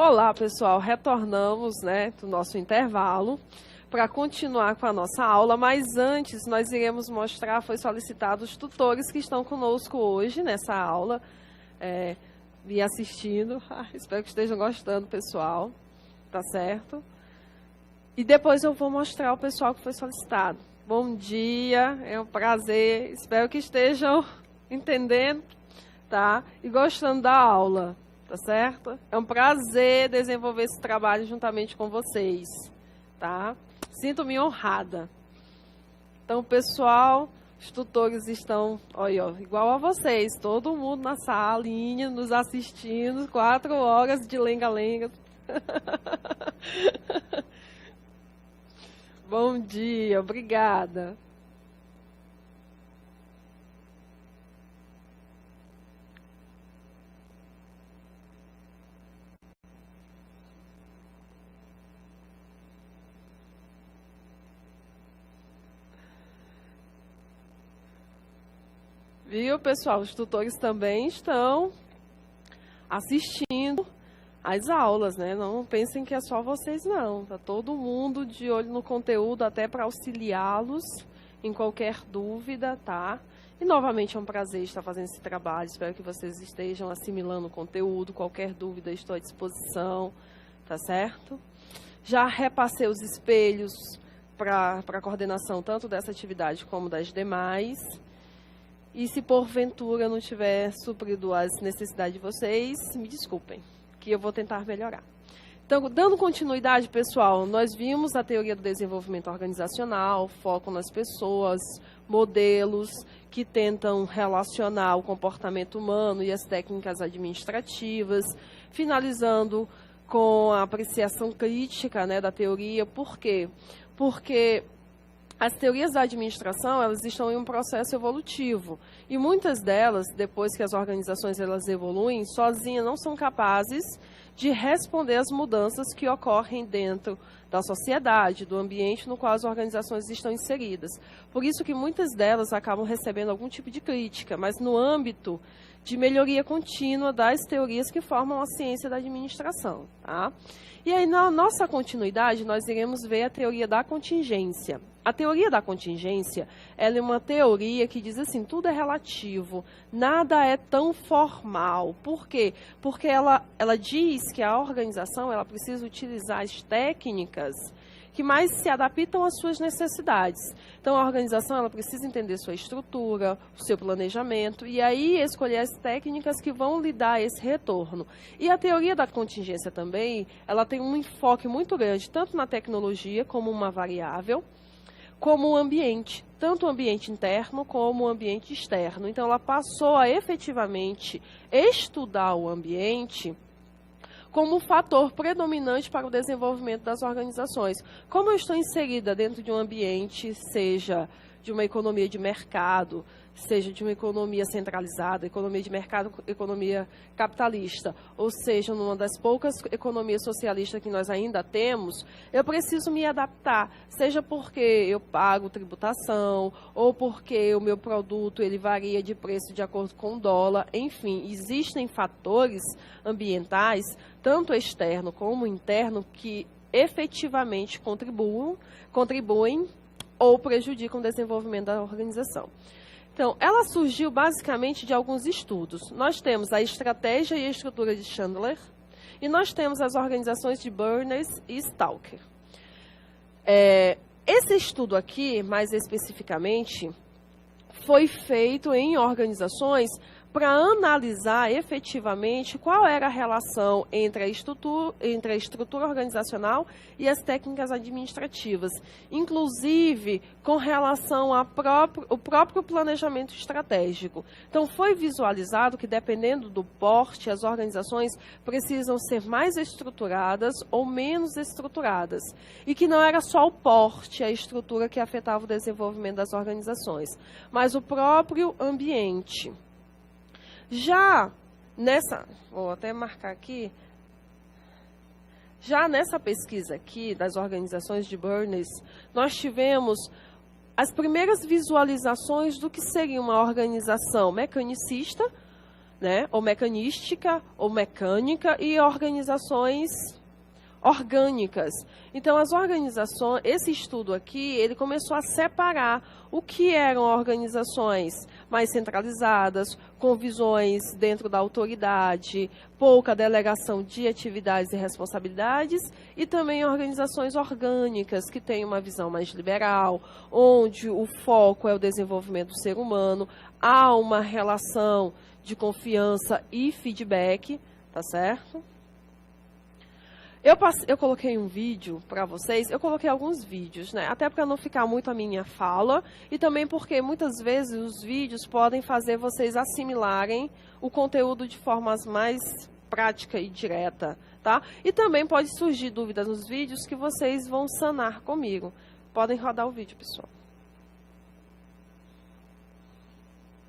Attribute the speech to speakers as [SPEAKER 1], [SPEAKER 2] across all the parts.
[SPEAKER 1] Olá, pessoal, retornamos, do nosso intervalo para continuar com a nossa aula, mas antes nós iremos mostrar, foi solicitado os tutores que estão conosco hoje nessa aula, me assistindo. Espero que estejam gostando, pessoal, tá certo? E depois eu vou mostrar o pessoal que foi solicitado. Bom dia, é um prazer, espero que estejam entendendo, tá? E gostando da aula. Tá certo? É um prazer desenvolver esse trabalho juntamente com vocês, tá? Sinto-me honrada. Então, pessoal, os tutores estão, olha, igual a vocês, todo mundo na salinha, nos assistindo, 4 horas de lenga-lenga. Bom dia, obrigada. Viu, pessoal? Os tutores também estão assistindo às aulas, né? Não pensem que é só vocês, não. Tá todo mundo de olho no conteúdo, até para auxiliá-los em qualquer dúvida, tá? E, novamente, é um prazer estar fazendo esse trabalho. Espero que vocês estejam assimilando o conteúdo. Qualquer dúvida, estou à disposição, tá certo? Já repassei os espelhos para a coordenação tanto dessa atividade como das demais. E se porventura não tiver suprido as necessidades de vocês, me desculpem, que eu vou tentar melhorar. Então, dando continuidade, pessoal, nós vimos a teoria do desenvolvimento organizacional, foco nas pessoas, modelos que tentam relacionar o comportamento humano e as técnicas administrativas, finalizando com a apreciação crítica, da teoria. Por quê? Porque as teorias da administração, elas estão em um processo evolutivo. E muitas delas, depois que as organizações elas evoluem, sozinhas não são capazes de responder às mudanças que ocorrem dentro da sociedade, do ambiente no qual as organizações estão inseridas. Por isso que muitas delas acabam recebendo algum tipo de crítica, mas no âmbito de melhoria contínua das teorias que formam a ciência da administração, tá? E aí, na nossa continuidade, nós iremos ver a teoria da contingência. A teoria da contingência, ela é uma teoria que diz assim, tudo é relativo, nada é tão formal. Por quê? Porque ela diz que a organização ela precisa utilizar as técnicas que mais se adaptam às suas necessidades. Então, a organização ela precisa entender sua estrutura, o seu planejamento, e aí escolher as técnicas que vão lhe dar esse retorno. E a teoria da contingência também, ela tem um enfoque muito grande, tanto na tecnologia como uma variável, como o ambiente, tanto o ambiente interno como o ambiente externo. Então, ela passou a efetivamente estudar o ambiente como um fator predominante para o desenvolvimento das organizações. Como eu estou inserida dentro de um ambiente, seja de uma economia de mercado, seja de uma economia centralizada, economia de mercado, economia capitalista, ou seja, numa das poucas economias socialistas que nós ainda temos, eu preciso me adaptar, seja porque eu pago tributação, ou porque o meu produto ele varia de preço de acordo com o dólar, enfim, existem fatores ambientais, tanto externo como interno, que efetivamente contribuem ou prejudicam o desenvolvimento da organização. Então, ela surgiu basicamente de alguns estudos. Nós temos a estratégia e a estrutura de Chandler e nós temos as organizações de Bernays e Stalker. Esse estudo aqui, mais especificamente, foi feito em organizações para analisar efetivamente qual era a relação entre a estrutura organizacional e as técnicas administrativas, inclusive com relação ao próprio planejamento estratégico. Então, foi visualizado que, dependendo do porte, as organizações precisam ser mais estruturadas ou menos estruturadas, e que não era só o porte, a estrutura que afetava o desenvolvimento das organizações, mas o próprio ambiente. Já nessa, vou até marcar aqui, já nessa pesquisa aqui das organizações de Bernays, nós tivemos as primeiras visualizações do que seria uma organização mecanicista, né? Ou mecanística, ou mecânica, e organizações orgânicas. Então, as organizações, esse estudo aqui, ele começou a separar o que eram organizações mais centralizadas, com visões dentro da autoridade, pouca delegação de atividades e responsabilidades, e também organizações orgânicas, que têm uma visão mais liberal, onde o foco é o desenvolvimento do ser humano, há uma relação de confiança e feedback, tá certo? Eu coloquei um vídeo para vocês, eu coloquei alguns vídeos, né? Até para não ficar muito a minha fala, e também porque muitas vezes os vídeos podem fazer vocês assimilarem o conteúdo de forma mais prática e direta, tá? E também pode surgir dúvidas nos vídeos que vocês vão sanar comigo. Podem rodar o vídeo, pessoal.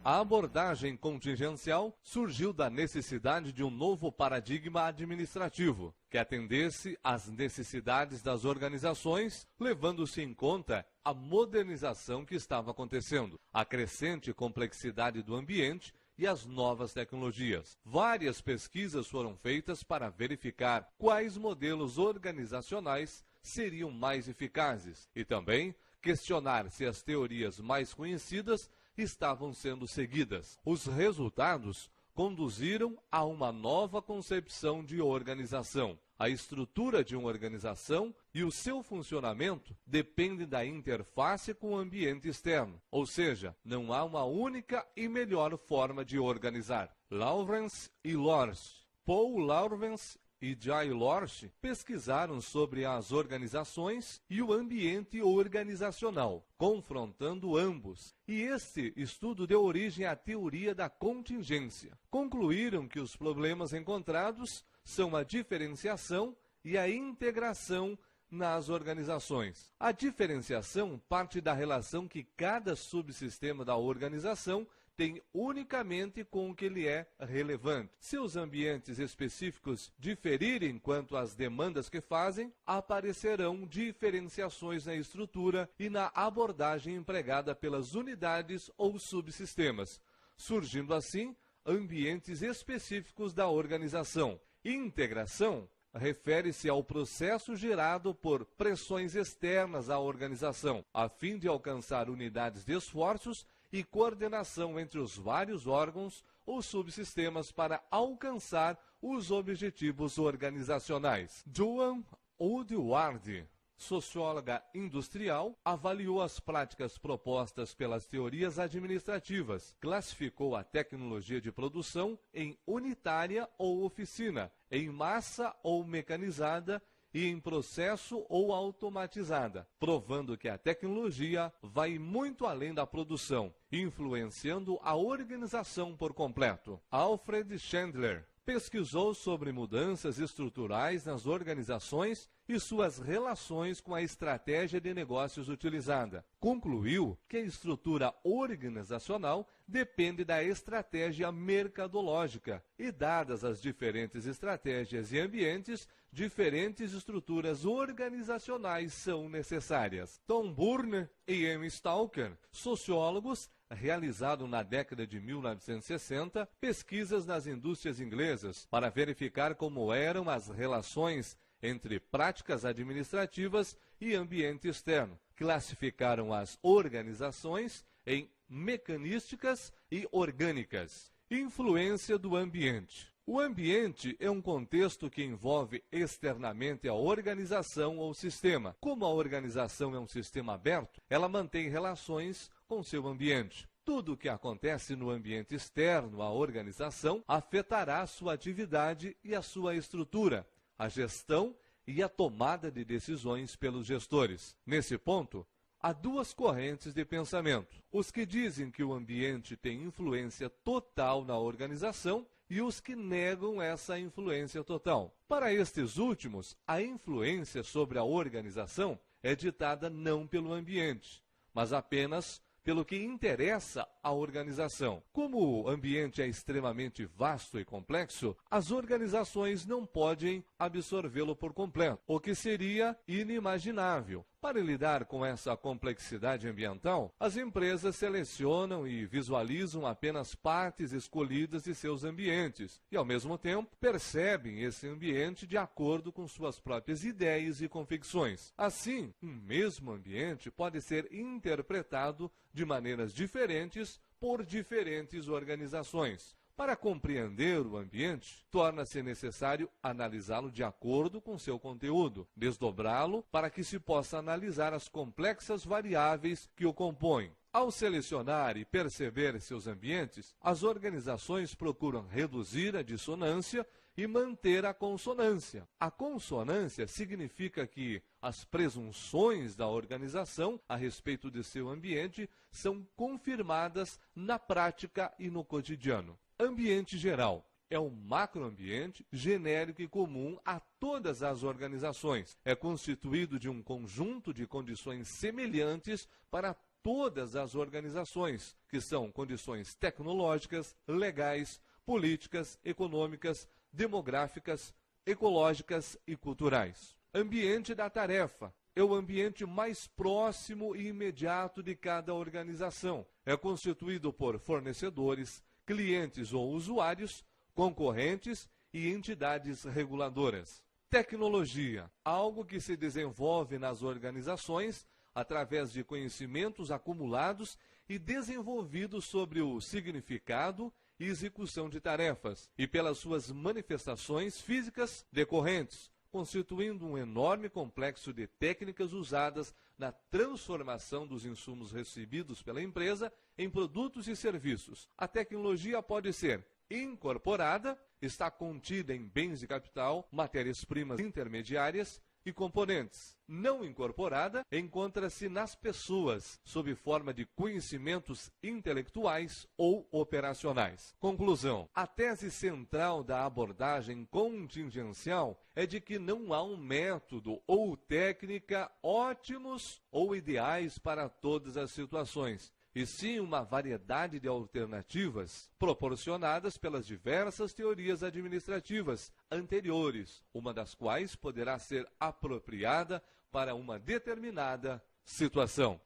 [SPEAKER 2] A abordagem contingencial surgiu da necessidade de um novo paradigma administrativo, que atendesse às necessidades das organizações, levando-se em conta a modernização que estava acontecendo, a crescente complexidade do ambiente e as novas tecnologias. Várias pesquisas foram feitas para verificar quais modelos organizacionais seriam mais eficazes e também questionar se as teorias mais conhecidas estavam sendo seguidas. Os resultados conduziram a uma nova concepção de organização. A estrutura de uma organização e o seu funcionamento dependem da interface com o ambiente externo, ou seja, não há uma única e melhor forma de organizar. Lawrence e Lorsch, Paul Lawrence e Jay Lorsch pesquisaram sobre as organizações e o ambiente organizacional, confrontando ambos. E este estudo deu origem à teoria da contingência. Concluíram que os problemas encontrados são a diferenciação e a integração nas organizações. A diferenciação parte da relação que cada subsistema da organização tem unicamente com o que lhe é relevante. Se os ambientes específicos diferirem quanto às demandas que fazem, aparecerão diferenciações na estrutura e na abordagem empregada pelas unidades ou subsistemas, surgindo assim ambientes específicos da organização. Integração refere-se ao processo gerado por pressões externas à organização, a fim de alcançar unidades de esforços e coordenação entre os vários órgãos ou subsistemas para alcançar os objetivos organizacionais. Joan Woodward, socióloga industrial, avaliou as práticas propostas pelas teorias administrativas, classificou a tecnologia de produção em unitária ou oficina, em massa ou mecanizada, e em processo ou automatizada, provando que a tecnologia vai muito além da produção, influenciando a organização por completo. Alfred Chandler pesquisou sobre mudanças estruturais nas organizações e suas relações com a estratégia de negócios utilizada. Concluiu que a estrutura organizacional depende da estratégia mercadológica e, dadas as diferentes estratégias e ambientes, diferentes estruturas organizacionais são necessárias. Tom Burner e M. Stalker, sociólogos, realizaram na década de 1960 pesquisas nas indústrias inglesas para verificar como eram as relações entre práticas administrativas e ambiente externo. Classificaram as organizações em mecanísticas e orgânicas. Influência do ambiente. O ambiente é um contexto que envolve externamente a organização ou sistema. Como a organização é um sistema aberto, ela mantém relações com seu ambiente. Tudo o que acontece no ambiente externo à organização afetará sua atividade e a sua estrutura, a gestão e a tomada de decisões pelos gestores. Nesse ponto, há duas correntes de pensamento: os que dizem que o ambiente tem influência total na organização e os que negam essa influência total. Para estes últimos, a influência sobre a organização é ditada não pelo ambiente, mas apenas pelo que interessa à organização. Como o ambiente é extremamente vasto e complexo, as organizações não podem absorvê-lo por completo, o que seria inimaginável. Para lidar com essa complexidade ambiental, as empresas selecionam e visualizam apenas partes escolhidas de seus ambientes e, ao mesmo tempo, percebem esse ambiente de acordo com suas próprias ideias e convicções. Assim, um mesmo ambiente pode ser interpretado de maneiras diferentes por diferentes organizações. Para compreender o ambiente, torna-se necessário analisá-lo de acordo com seu conteúdo, desdobrá-lo para que se possa analisar as complexas variáveis que o compõem. Ao selecionar e perceber seus ambientes, as organizações procuram reduzir a dissonância e manter a consonância. A consonância significa que as presunções da organização a respeito de seu ambiente são confirmadas na prática e no cotidiano. Ambiente geral é um macroambiente genérico e comum a todas as organizações. É constituído de um conjunto de condições semelhantes para todas as organizações, que são condições tecnológicas, legais, políticas, econômicas, demográficas, ecológicas e culturais. Ambiente da tarefa é o ambiente mais próximo e imediato de cada organização. É constituído por fornecedores, clientes ou usuários, concorrentes e entidades reguladoras. Tecnologia, algo que se desenvolve nas organizações através de conhecimentos acumulados e desenvolvidos sobre o significado e execução de tarefas, e pelas suas manifestações físicas decorrentes, constituindo um enorme complexo de técnicas usadas na transformação dos insumos recebidos pela empresa em produtos e serviços. A tecnologia pode ser incorporada, está contida em bens de capital, matérias-primas intermediárias e componentes. Não incorporada, encontra-se nas pessoas, sob forma de conhecimentos intelectuais ou operacionais. Conclusão: a tese central da abordagem contingencial é de que não há um método ou técnica ótimos ou ideais para todas as situações, e sim uma variedade de alternativas proporcionadas pelas diversas teorias administrativas anteriores, uma das quais poderá ser apropriada para uma determinada situação.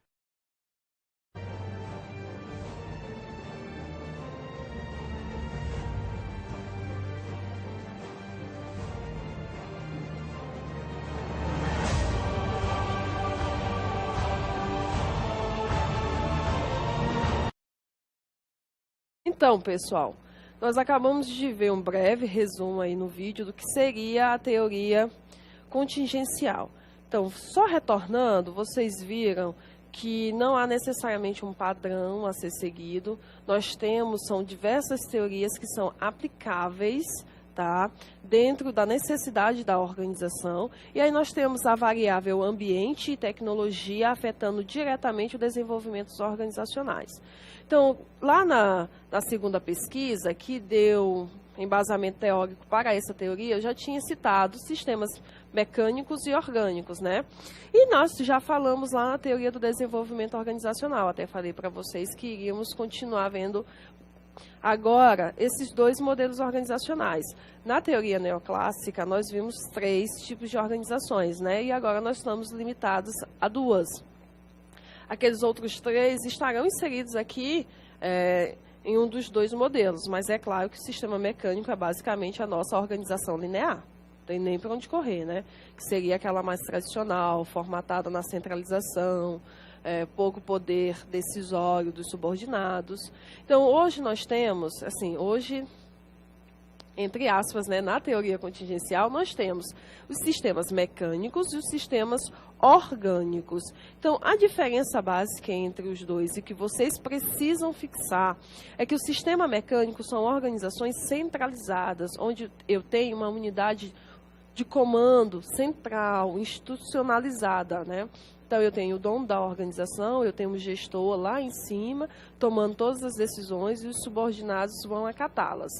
[SPEAKER 1] Então, pessoal, nós acabamos de ver um breve resumo aí no vídeo do que seria a teoria contingencial. Então, só retornando, vocês viram que não há necessariamente um padrão a ser seguido. Nós são diversas teorias que são aplicáveis, tá, dentro da necessidade da organização. E aí nós temos a variável ambiente e tecnologia afetando diretamente o desenvolvimento organizacionais. Então, lá na segunda pesquisa, que deu embasamento teórico para essa teoria, eu já tinha citado sistemas mecânicos e orgânicos, né? E nós já falamos lá na teoria do desenvolvimento organizacional, até falei para vocês que iríamos continuar vendo agora esses dois modelos organizacionais. Na teoria neoclássica, nós vimos 3 tipos de organizações, né? E agora nós estamos limitados a 2. Aqueles outros 3 estarão inseridos aqui em um dos 2 modelos, mas é claro que o sistema mecânico é basicamente a nossa organização linear. Não tem nem para onde correr, né? Que seria aquela mais tradicional, formatada na centralização, pouco poder decisório dos subordinados. Então, hoje nós temos, assim, entre aspas, né, na teoria contingencial, nós temos os sistemas mecânicos e os sistemas orgânicos. Então, a diferença básica entre os dois e que vocês precisam fixar é que o sistema mecânico são organizações centralizadas, onde eu tenho uma unidade de comando central, institucionalizada, né? Então, eu tenho o dono da organização, eu tenho um gestor lá em cima, tomando todas as decisões e os subordinados vão acatá-las.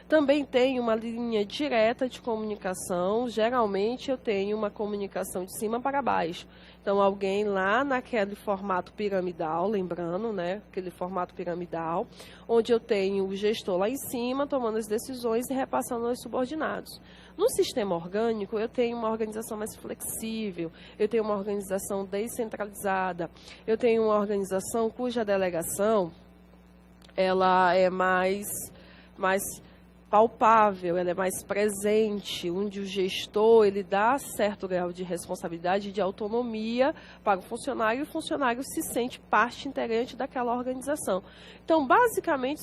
[SPEAKER 1] Também tenho uma linha direta de comunicação, geralmente eu tenho uma comunicação de cima para baixo. Então, alguém lá naquele formato piramidal, lembrando, né, aquele formato piramidal, onde eu tenho o gestor lá em cima, tomando as decisões e repassando aos subordinados. No sistema orgânico, eu tenho uma organização mais flexível, eu tenho uma organização descentralizada. Eu tenho uma organização cuja delegação ela é mais palpável, ela é mais presente, onde o gestor ele dá certo grau de responsabilidade e de autonomia para o funcionário, e o funcionário se sente parte integrante daquela organização. Então, basicamente,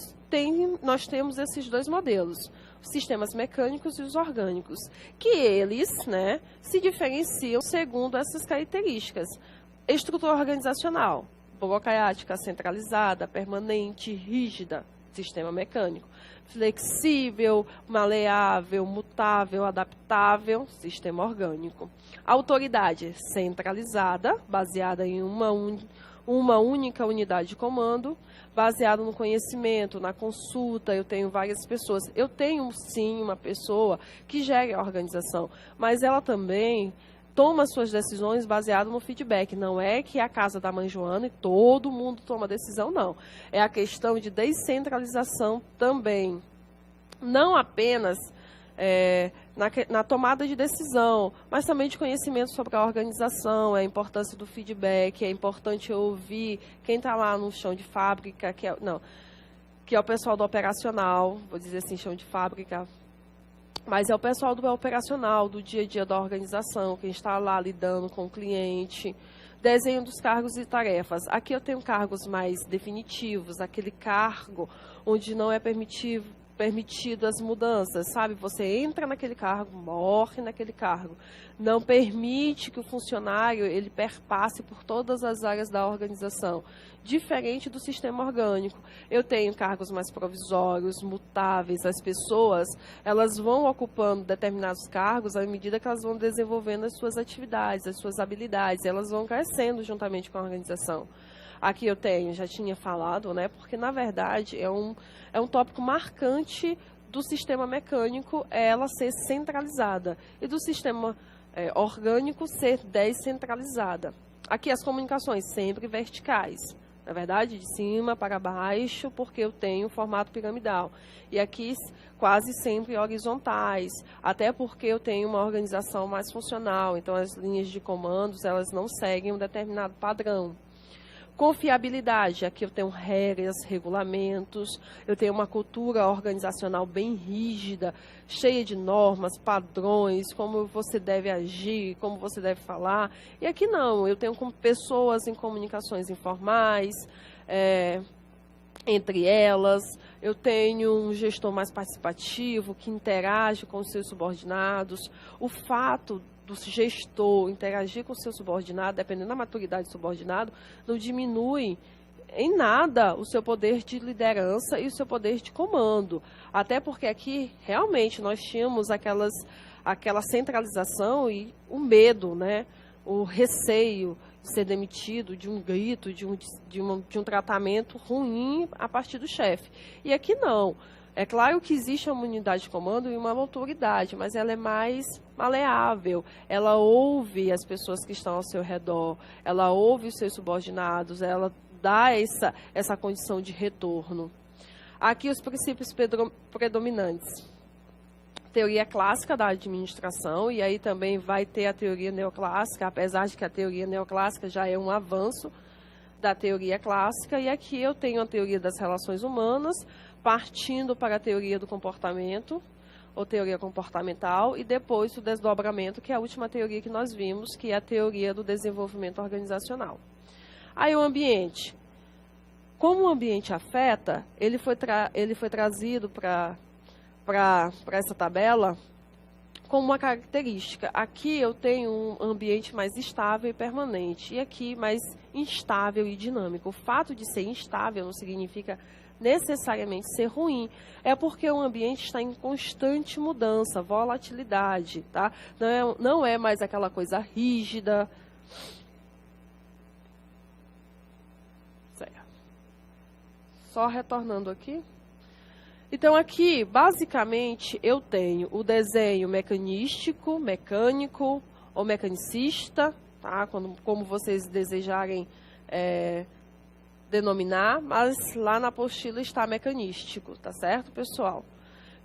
[SPEAKER 1] nós temos esses dois modelos, os sistemas mecânicos e os orgânicos, que eles, né, se diferenciam segundo essas características. Estrutura organizacional, burocrática, centralizada, permanente, rígida, sistema mecânico. Flexível, maleável, mutável, adaptável, sistema orgânico. Autoridade centralizada, baseada em uma única unidade de comando, baseado no conhecimento, na consulta. Eu tenho várias pessoas. Eu tenho, sim, uma pessoa que gera a organização, mas ela também toma suas decisões baseado no feedback. Não é que é a casa da mãe Joana e todo mundo toma decisão, não. É a questão de descentralização também. Não apenas na tomada de decisão, mas também de conhecimento sobre a organização, a importância do feedback, é importante ouvir quem está lá no chão de fábrica, que é o pessoal do operacional, vou dizer assim, chão de fábrica, mas é o pessoal do operacional, do dia a dia da organização, quem está lá lidando com o cliente. Desenho dos cargos e tarefas. Aqui eu tenho cargos mais definitivos, aquele cargo onde não é permitido as mudanças, sabe? Você entra naquele cargo, morre naquele cargo. Não permite que o funcionário ele perpasse por todas as áreas da organização. Diferente do sistema orgânico. Eu tenho cargos mais provisórios, mutáveis. As pessoas, elas vão ocupando determinados cargos à medida que elas vão desenvolvendo as suas atividades, as suas habilidades. Elas vão crescendo juntamente com a organização. Aqui eu tenho, já tinha falado, né? Porque, na verdade, é um tópico marcante do sistema mecânico ela ser centralizada e do sistema orgânico ser descentralizada. Aqui as comunicações sempre verticais. Na verdade, de cima para baixo, porque eu tenho formato piramidal. E aqui, quase sempre horizontais, até porque eu tenho uma organização mais funcional. Então, as linhas de comandos, elas não seguem um determinado padrão. Confiabilidade, aqui eu tenho regras, regulamentos, eu tenho uma cultura organizacional bem rígida, cheia de normas, padrões, como você deve agir, como você deve falar. E aqui não, eu tenho pessoas em comunicações informais, entre elas, eu tenho um gestor mais participativo, que interage com os seus subordinados. O fato do gestor interagir com o seu subordinado, dependendo da maturidade do subordinado, não diminui em nada o seu poder de liderança e o seu poder de comando. Até porque aqui, realmente, nós tínhamos aquela centralização e o medo, né? O receio de ser demitido, de um grito, de um tratamento ruim a partir do chefe. E aqui não. É claro que existe uma unidade de comando e uma autoridade, mas ela é mais maleável. Ela ouve as pessoas que estão ao seu redor, ela ouve os seus subordinados, ela dá essa condição de retorno. Aqui os princípios predominantes. Teoria clássica da administração, e aí também vai ter a teoria neoclássica, apesar de que a teoria neoclássica já é um avanço da teoria clássica, e aqui eu tenho a teoria das relações humanas, partindo para a teoria do comportamento, ou teoria comportamental, e depois o desdobramento, que é a última teoria que nós vimos, que é a teoria do desenvolvimento organizacional. Aí o ambiente. Como o ambiente afeta, ele foi trazido para essa tabela como uma característica. Aqui eu tenho um ambiente mais estável e permanente, e aqui mais instável e dinâmico. O fato de ser instável não significa necessariamente ser ruim, é porque o ambiente está em constante mudança, volatilidade, tá? Não é mais aquela coisa rígida. Certo. Só retornando aqui. Então, aqui, basicamente, eu tenho o desenho mecanístico, mecânico ou mecanicista, tá? Como vocês desejarem denominar, mas lá na apostila está mecanístico, tá certo, pessoal?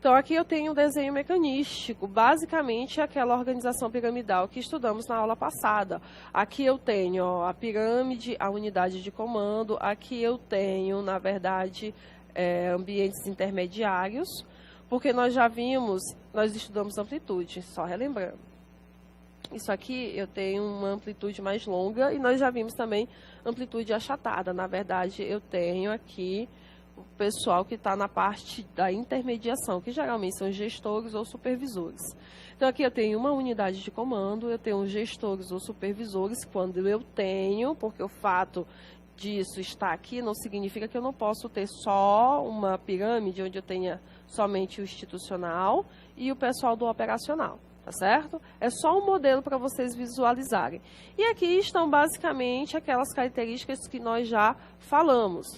[SPEAKER 1] Então, aqui eu tenho um desenho mecanístico, basicamente aquela organização piramidal que estudamos na aula passada. Aqui eu tenho a pirâmide, a unidade de comando, aqui eu tenho, na verdade, ambientes intermediários, porque nós já vimos, nós estudamos amplitude, só relembrando. Isso aqui eu tenho uma amplitude mais longa e nós já vimos também amplitude achatada. Na verdade, eu tenho aqui o pessoal que está na parte da intermediação, que geralmente são gestores ou supervisores. Então, aqui eu tenho uma unidade de comando, eu tenho gestores ou supervisores, quando eu tenho, porque o fato disso estar aqui não significa que eu não posso ter só uma pirâmide onde eu tenha somente o institucional e o pessoal do operacional. Tá certo? É só um modelo para vocês visualizarem. E aqui estão basicamente aquelas características que nós já falamos.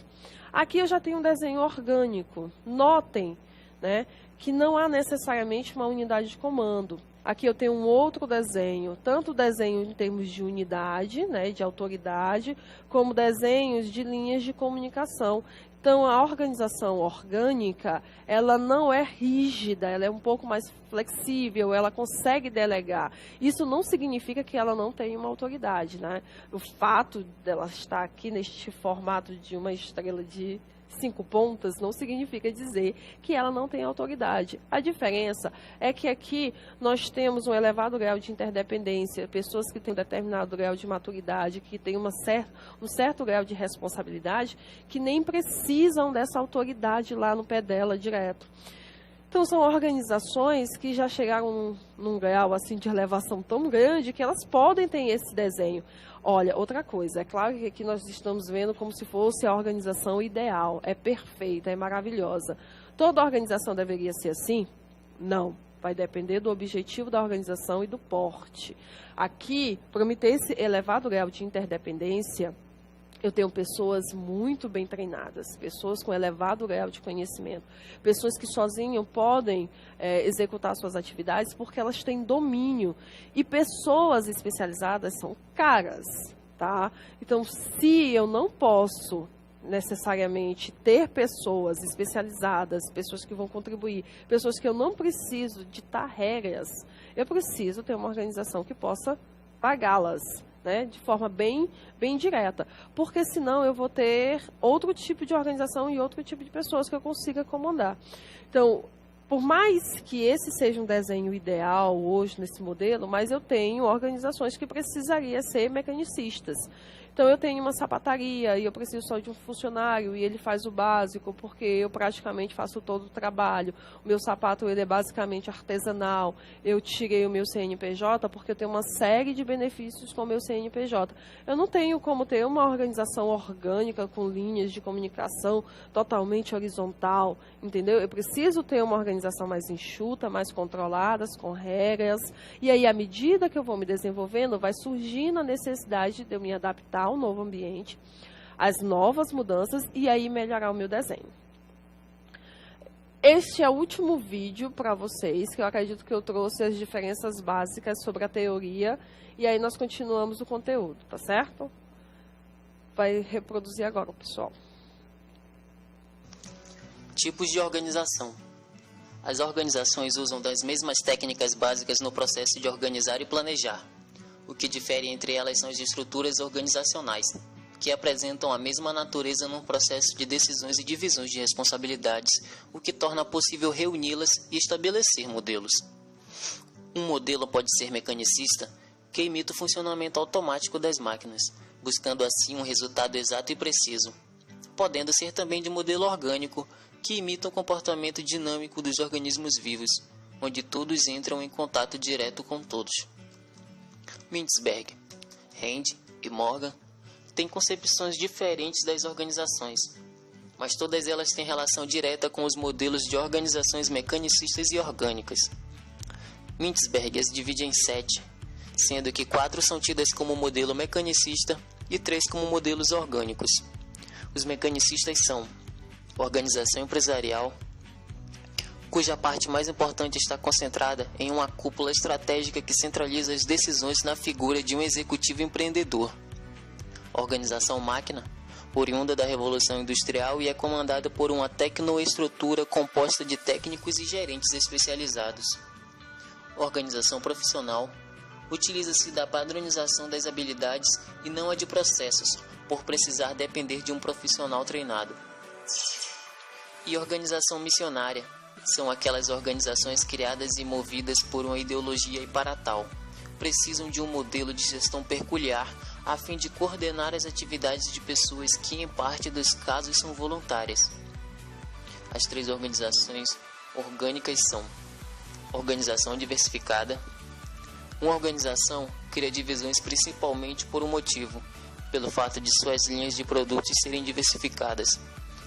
[SPEAKER 1] Aqui eu já tenho um desenho orgânico. Notem, né, que não há necessariamente uma unidade de comando. Aqui eu tenho um outro desenho, tanto desenho em termos de unidade, né, de autoridade, como desenhos de linhas de comunicação. Então, a organização orgânica, ela não é rígida, ela é um pouco mais flexível, ela consegue delegar. Isso não significa que ela não tenha uma autoridade, né? O fato dela estar aqui neste formato de uma estrela de 5 pontas não significa dizer que ela não tem autoridade. A diferença é que aqui nós temos um elevado grau de interdependência, pessoas que têm um determinado grau de maturidade, que têm um certo grau de responsabilidade, que nem precisam dessa autoridade lá no pé dela direto. Então, são organizações que já chegaram num grau assim, de elevação tão grande que elas podem ter esse desenho. Olha, outra coisa, é claro que aqui nós estamos vendo como se fosse a organização ideal, é perfeita, é maravilhosa. Toda organização deveria ser assim? Não, vai depender do objetivo da organização e do porte. Aqui, para me ter esse elevado grau de interdependência, eu tenho pessoas muito bem treinadas, pessoas com elevado grau de conhecimento, pessoas que sozinhas podem executar suas atividades porque elas têm domínio. E pessoas especializadas são caras, tá? Então, se eu não posso necessariamente ter pessoas especializadas, pessoas que vão contribuir, pessoas que eu não preciso ditar regras, eu preciso ter uma organização que possa pagá-las, né, de forma bem direta, porque senão eu vou ter outro tipo de organização e outro tipo de pessoas que eu consiga comandar. Então, por mais que esse seja um desenho ideal hoje nesse modelo, mas eu tenho organizações que precisariam ser mecanicistas. Então, eu tenho uma sapataria e eu preciso só de um funcionário e ele faz o básico, porque eu praticamente faço todo o trabalho. O meu sapato ele é basicamente artesanal. Eu tirei o meu CNPJ porque eu tenho uma série de benefícios com o meu CNPJ. Eu não tenho como ter uma organização orgânica com linhas de comunicação totalmente horizontal, entendeu? Eu preciso ter uma organização mais enxuta, mais controlada, com regras. E aí, à medida que eu vou me desenvolvendo, vai surgindo a necessidade de eu me adaptar ao novo ambiente, as novas mudanças e aí melhorar o meu desenho. Este é o último vídeo para vocês, que eu acredito que eu trouxe as diferenças básicas sobre a teoria e aí nós continuamos o conteúdo, tá certo? Vai reproduzir agora, pessoal.
[SPEAKER 3] Tipos de organização. As organizações usam das mesmas técnicas básicas no processo de organizar e planejar. O que difere entre elas são as estruturas organizacionais, que apresentam a mesma natureza num processo de decisões e divisões de responsabilidades, o que torna possível reuni-las e estabelecer modelos. Um modelo pode ser mecanicista, que imita o funcionamento automático das máquinas, buscando assim um resultado exato e preciso, podendo ser também de modelo orgânico, que imita o comportamento dinâmico dos organismos vivos, onde todos entram em contato direto com todos. Mintzberg, Rand e Morgan têm concepções diferentes das organizações, mas todas elas têm relação direta com os modelos de organizações mecanicistas e orgânicas. Mintzberg as divide em 7, sendo que 4 são tidas como modelo mecanicista e 3 como modelos orgânicos. Os mecanicistas são organização empresarial, cuja parte mais importante está concentrada em uma cúpula estratégica que centraliza as decisões na figura de um executivo empreendedor. Organização máquina, oriunda da Revolução Industrial e é comandada por uma tecnoestrutura composta de técnicos e gerentes especializados. Organização profissional utiliza-se da padronização das habilidades e não a de processos, por precisar depender de um profissional treinado. E organização missionária são aquelas organizações criadas e movidas por uma ideologia e para tal precisam de um modelo de gestão peculiar a fim de coordenar as atividades de pessoas que em parte dos casos são voluntárias. As 3 organizações orgânicas são: organização diversificada. Uma organização cria divisões principalmente por um motivo, pelo fato de suas linhas de produtos serem diversificadas.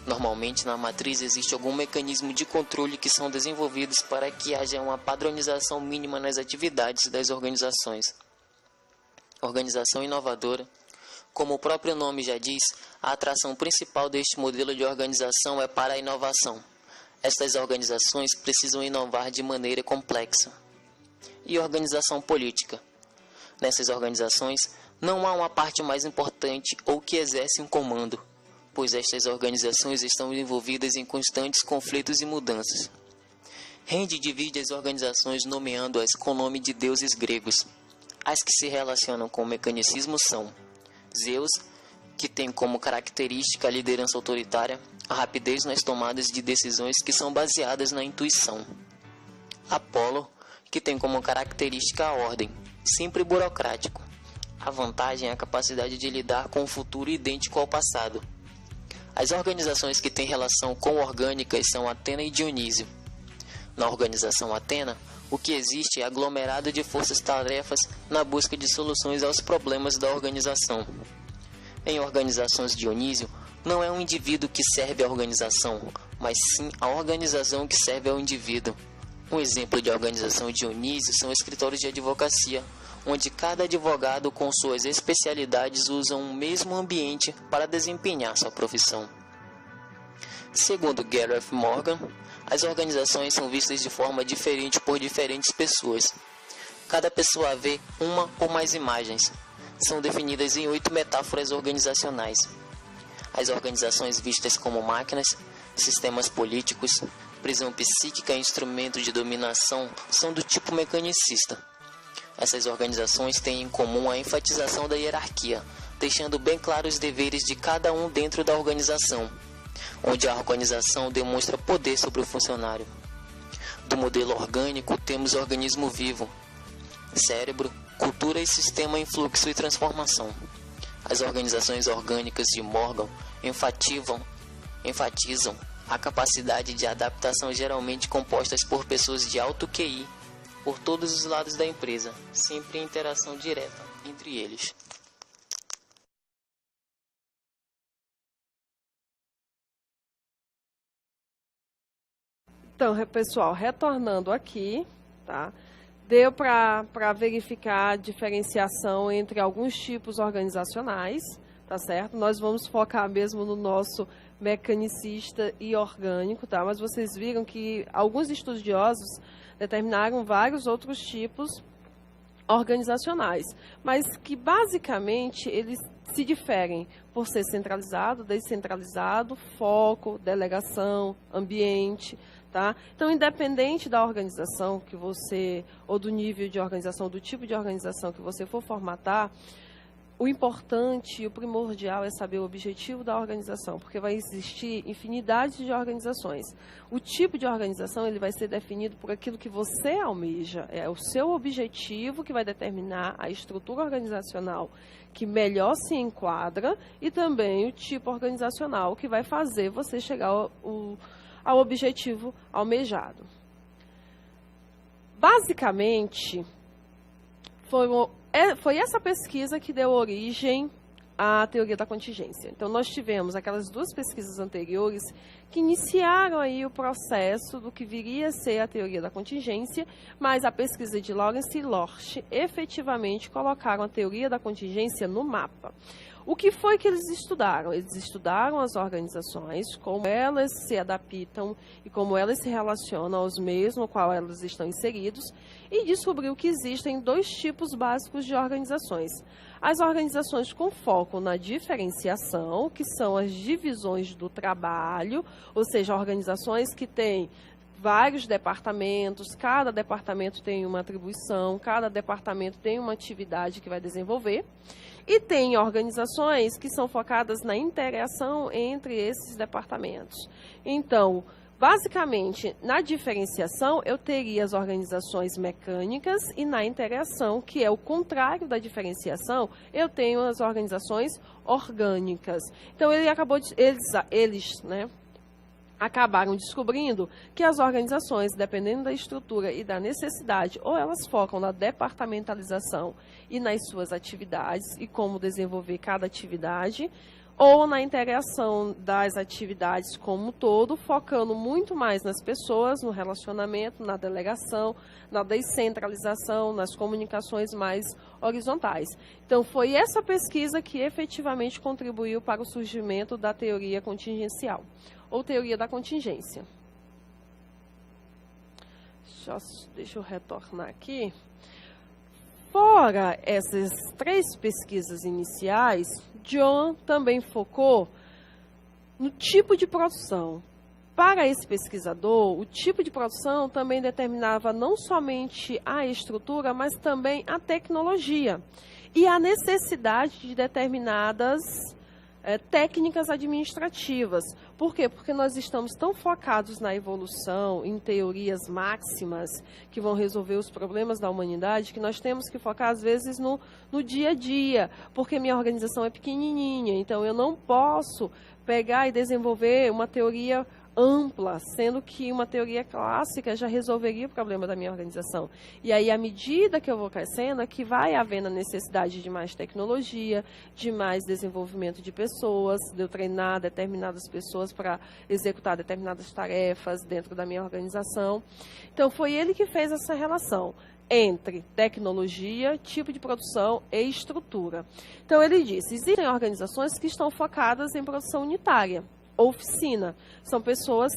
[SPEAKER 3] Normalmente, na matriz existe algum mecanismo de controle que são desenvolvidos para que haja uma padronização mínima nas atividades das organizações. Organização inovadora. Como o próprio nome já diz, a atração principal deste modelo de organização é para a inovação. Estas organizações precisam inovar de maneira complexa. E organização política. Nessas organizações, não há uma parte mais importante ou que exerce um comando, pois estas organizações estão envolvidas em constantes conflitos e mudanças. Rende divide as organizações nomeando-as com o nome de deuses gregos. As que se relacionam com o mecanicismo são Zeus, que tem como característica a liderança autoritária, a rapidez nas tomadas de decisões que são baseadas na intuição. Apolo, que tem como característica a ordem, sempre burocrático. A vantagem é a capacidade de lidar com o futuro idêntico ao passado. As organizações que têm relação com orgânicas são Atena e Dionísio. Na organização Atena, o que existe é aglomerado de forças-tarefas na busca de soluções aos problemas da organização. Em organizações Dionísio, não é um indivíduo que serve à organização, mas sim a organização que serve ao indivíduo. Um exemplo de organização Dionísio são escritórios de advocacia, onde cada advogado com suas especialidades usa um mesmo ambiente para desempenhar sua profissão. Segundo Gareth Morgan, as organizações são vistas de forma diferente por diferentes pessoas. Cada pessoa vê uma ou mais imagens. São definidas em 8 metáforas organizacionais. As organizações vistas como máquinas, sistemas políticos, prisão psíquica e instrumento de dominação são do tipo mecanicista. Essas organizações têm em comum a enfatização da hierarquia, deixando bem claros os deveres de cada um dentro da organização, onde a organização demonstra poder sobre o funcionário. Do modelo orgânico temos o organismo vivo, cérebro, cultura e sistema em fluxo e transformação. As organizações orgânicas de Morgan enfatizam a capacidade de adaptação geralmente compostas por pessoas de alto QI, por todos os lados da empresa, sempre em interação direta entre eles.
[SPEAKER 1] Então, pessoal, retornando aqui, tá? Deu para verificar a diferenciação entre alguns tipos organizacionais, tá certo? Nós vamos focar mesmo no nosso mecanicista e orgânico, tá? Mas vocês viram que alguns estudiosos determinaram vários outros tipos organizacionais, mas que basicamente eles se diferem por ser centralizado, descentralizado, foco, delegação, ambiente, tá? Então, independente da organização que você, ou do nível de organização, do tipo de organização que você for formatar, o importante e o primordial é saber o objetivo da organização, porque vai existir infinidade de organizações. O tipo de organização ele vai ser definido por aquilo que você almeja, é o seu objetivo que vai determinar a estrutura organizacional que melhor se enquadra e também o tipo organizacional que vai fazer você chegar ao objetivo almejado. Basicamente, foi essa pesquisa que deu origem à teoria da contingência. Então, nós tivemos aquelas 2 pesquisas anteriores que iniciaram aí o processo do que viria a ser a teoria da contingência, mas a pesquisa de Lawrence e Lorsch efetivamente colocaram a teoria da contingência no mapa. O que foi que eles estudaram? Eles estudaram as organizações, como elas se adaptam e como elas se relacionam aos meios no qual elas estão inseridos, e descobriu que existem 2 tipos básicos de organizações. As organizações com foco na diferenciação, que são as divisões do trabalho, ou seja, organizações que têm vários departamentos, cada departamento tem uma atribuição, cada departamento tem uma atividade que vai desenvolver. E tem organizações que são focadas na interação entre esses departamentos. Então, basicamente, na diferenciação, eu teria as organizações mecânicas e na interação, que é o contrário da diferenciação, eu tenho as organizações orgânicas. Então, eles acabaram descobrindo que as organizações, dependendo da estrutura e da necessidade, ou elas focam na departamentalização e nas suas atividades e como desenvolver cada atividade, ou na interação das atividades como um todo, focando muito mais nas pessoas, no relacionamento, na delegação, na descentralização, nas comunicações mais horizontais. Então, foi essa pesquisa que efetivamente contribuiu para o surgimento da teoria contingencial, ou teoria da contingência. Deixa eu retornar aqui. Fora essas 3 pesquisas iniciais, John também focou no tipo de produção. Para esse pesquisador, o tipo de produção também determinava não somente a estrutura, mas também a tecnologia e a necessidade de determinadas técnicas administrativas. Por quê? Porque nós estamos tão focados na evolução, em teorias máximas que vão resolver os problemas da humanidade, que nós temos que focar, às vezes, no dia a dia, porque minha organização é pequenininha, então eu não posso pegar e desenvolver uma teoria ampla, sendo que uma teoria clássica já resolveria o problema da minha organização. E aí, à medida que eu vou crescendo, é que vai havendo a necessidade de mais tecnologia, de mais desenvolvimento de pessoas, de eu treinar determinadas pessoas para executar determinadas tarefas dentro da minha organização. Então, foi ele que fez essa relação entre tecnologia, tipo de produção e estrutura. Então, ele disse, existem organizações que estão focadas em produção unitária, oficina. São pessoas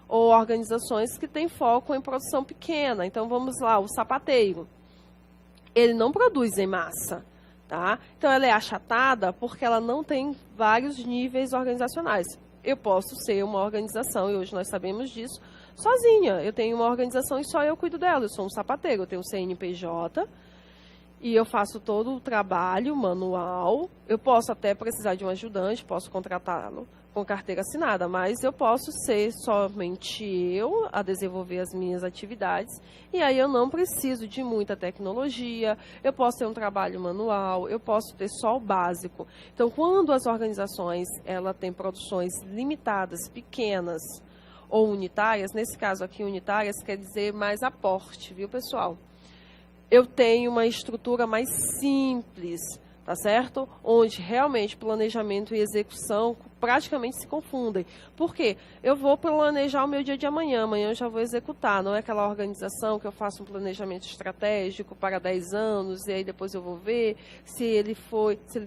[SPEAKER 1] ou organizações que têm foco em produção pequena. Então, vamos lá, o sapateiro. Ele não produz em massa, tá? Então, ela é achatada porque ela não tem vários níveis organizacionais. Eu posso ser uma organização, e hoje nós sabemos disso, sozinha. Eu tenho uma organização e só eu cuido dela. Eu sou um sapateiro, eu tenho um CNPJ, e eu faço todo o trabalho manual. Eu posso até precisar de um ajudante, posso contratá-lo com carteira assinada, mas eu posso ser somente eu a desenvolver as minhas atividades, e aí eu não preciso de muita tecnologia, eu posso ter um trabalho manual, eu posso ter só o básico. Então, quando as organizações têm produções limitadas, pequenas ou unitárias, nesse caso aqui unitárias quer dizer mais aporte, viu, pessoal? Eu tenho uma estrutura mais simples, tá certo? Onde realmente planejamento e execução praticamente se confundem. Por quê? Eu vou planejar o meu dia de amanhã eu já vou executar. Não é aquela organização que eu faço um planejamento estratégico para 10 anos e aí depois eu vou ver se ele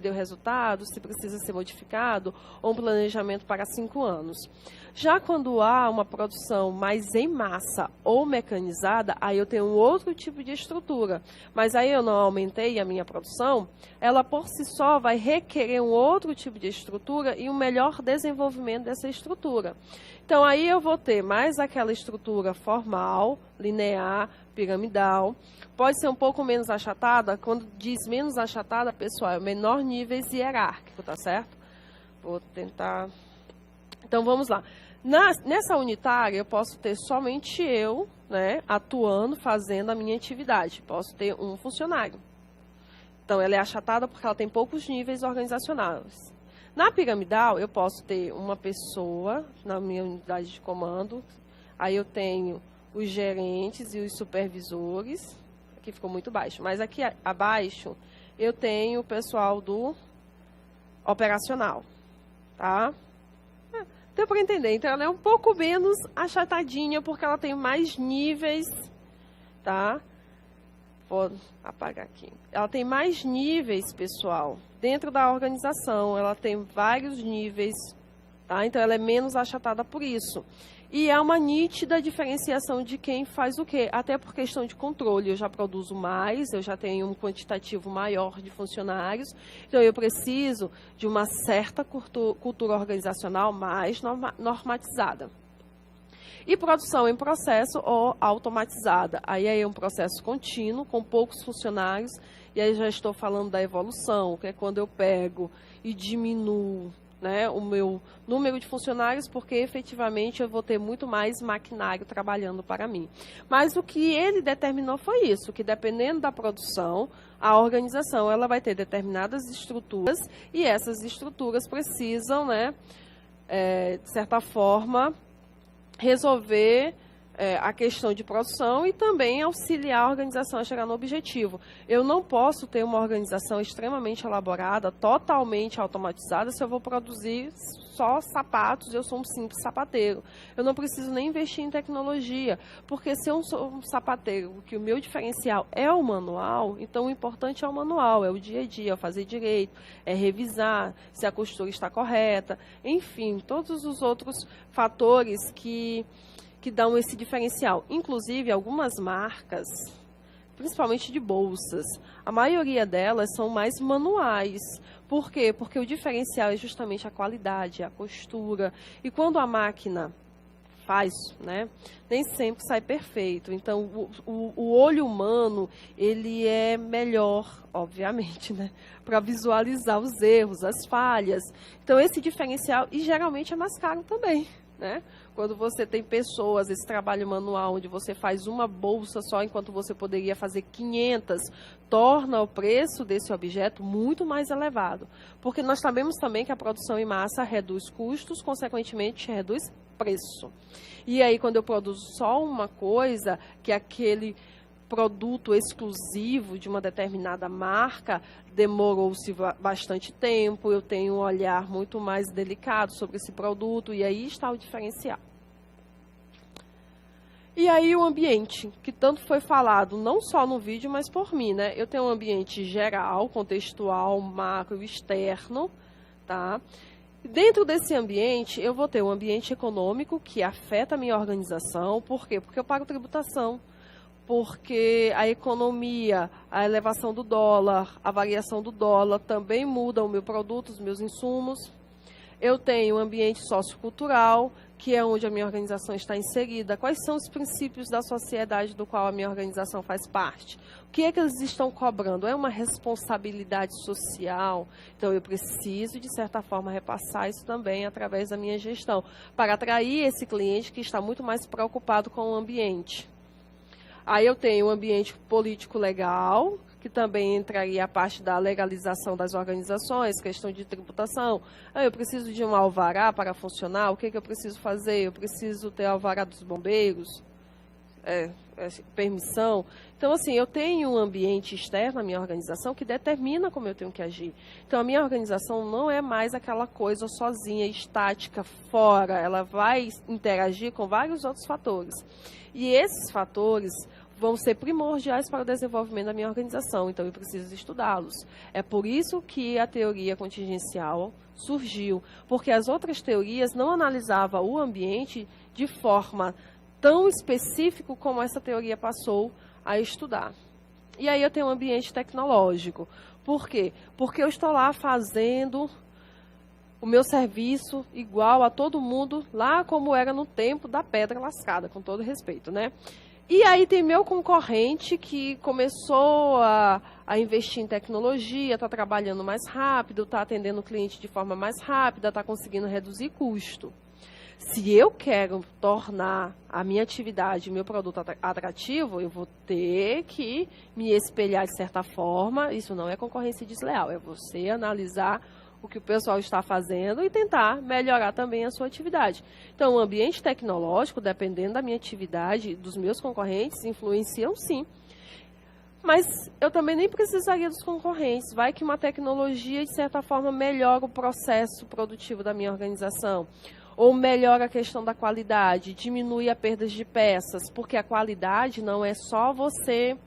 [SPEAKER 1] deu resultado, se precisa ser modificado, ou um planejamento para 5 anos. Já quando há uma produção mais em massa ou mecanizada, aí eu tenho um outro tipo de estrutura. Mas aí eu não aumentei a minha produção, ela por si só vai requerer um outro tipo de estrutura e um melhor desenvolvimento dessa estrutura. Então, aí eu vou ter mais aquela estrutura formal, linear, piramidal. Pode ser um pouco menos achatada. Quando diz menos achatada, pessoal, é menor níveis hierárquico, tá certo? Vou tentar... Então, vamos lá. Nessa unitária, eu posso ter somente eu, né, atuando, fazendo a minha atividade. Posso ter um funcionário. Então, ela é achatada porque ela tem poucos níveis organizacionais. Na piramidal, eu posso ter uma pessoa na minha unidade de comando, aí eu tenho os gerentes e os supervisores, aqui ficou muito baixo, mas aqui abaixo eu tenho o pessoal do operacional, tá? Deu para entender, então ela é um pouco menos achatadinha, porque ela tem mais níveis, tá? pode apagar aqui. Ela tem mais níveis, pessoal, dentro da organização. Ela tem vários níveis, tá? Então, ela é menos achatada por isso. E é uma nítida diferenciação de quem faz o quê. Até por questão de controle. Eu já produzo mais, eu já tenho um quantitativo maior de funcionários. Então, eu preciso de uma certa cultura organizacional mais normatizada. E produção em processo ou automatizada. Aí é um processo contínuo, com poucos funcionários. E aí já estou falando da evolução, que é quando eu pego e diminuo, né, o meu número de funcionários, porque efetivamente eu vou ter muito mais maquinário trabalhando para mim. Mas o que ele determinou foi isso, que dependendo da produção, a organização ela vai ter determinadas estruturas e essas estruturas precisam, né, de certa forma, resolver a questão de produção e também auxiliar a organização a chegar no objetivo. Eu não posso ter uma organização extremamente elaborada, totalmente automatizada, se eu vou produzir só sapatos, eu sou um simples sapateiro. Eu não preciso nem investir em tecnologia, porque se eu sou um sapateiro, que o meu diferencial é o manual, então o importante é o manual, é o dia a dia, é fazer direito, é revisar se a costura está correta, enfim, todos os outros fatores que dão esse diferencial. Inclusive, algumas marcas, principalmente de bolsas, a maioria delas são mais manuais. Por quê? Porque o diferencial é justamente a qualidade, a costura. E quando a máquina faz, né, nem sempre sai perfeito. Então, o olho humano, ele é melhor, obviamente, né, para visualizar os erros, as falhas. Então, esse diferencial, e geralmente é mais caro também, né? Quando você tem pessoas, esse trabalho manual, onde você faz uma bolsa só, enquanto você poderia fazer 500, torna o preço desse objeto muito mais elevado. Porque nós sabemos também que a produção em massa reduz custos, consequentemente reduz preço. E aí, quando eu produzo só uma coisa, que é aquele produto exclusivo de uma determinada marca, demorou-se bastante tempo, eu tenho um olhar muito mais delicado sobre esse produto, e aí está o diferencial. E aí o ambiente, que tanto foi falado, não só no vídeo, mas por mim, né? Eu tenho um ambiente geral, contextual, macro, externo, tá? Dentro desse ambiente, eu vou ter um ambiente econômico que afeta a minha organização. Por quê? Porque eu pago tributação. Porque a economia, a elevação do dólar, a variação do dólar também muda o meu produto, os meus insumos. Eu tenho um ambiente sociocultural, que é onde a minha organização está inserida. Quais são os princípios da sociedade do qual a minha organização faz parte? O que é que eles estão cobrando? É uma responsabilidade social? Então, eu preciso, de certa forma, repassar isso também através da minha gestão, para atrair esse cliente que está muito mais preocupado com o ambiente. Aí eu tenho o ambiente político legal, que também entraria a parte da legalização das organizações, questão de tributação. Eu preciso de um alvará para funcionar, o que eu preciso fazer? Eu preciso ter alvará dos bombeiros, permissão. Então, assim, eu tenho um ambiente externo na minha organização que determina como eu tenho que agir. Então, a minha organização não é mais aquela coisa sozinha, estática, fora. Ela vai interagir com vários outros fatores. E esses fatores vão ser primordiais para o desenvolvimento da minha organização, então eu preciso estudá-los. É por isso que a teoria contingencial surgiu, porque as outras teorias não analisavam o ambiente de forma tão específica como essa teoria passou a estudar. E aí eu tenho um ambiente tecnológico. Por quê? Porque eu estou lá fazendo o meu serviço igual a todo mundo, lá como era no tempo da pedra lascada, com todo respeito, né? E aí tem meu concorrente que começou a investir em tecnologia, está trabalhando mais rápido, está atendendo o cliente de forma mais rápida, está conseguindo reduzir custo. Se eu quero tornar a minha atividade, o meu produto atrativo, eu vou ter que me espelhar de certa forma. Isso não é concorrência desleal, é você analisar o que o pessoal está fazendo e tentar melhorar também a sua atividade. Então, o ambiente tecnológico, dependendo da minha atividade, dos meus concorrentes, influenciam sim. Mas eu também nem precisaria dos concorrentes. Vai que uma tecnologia, de certa forma, melhora o processo produtivo da minha organização. Ou melhora a questão da qualidade, diminui a perda de peças, porque a qualidade não é só você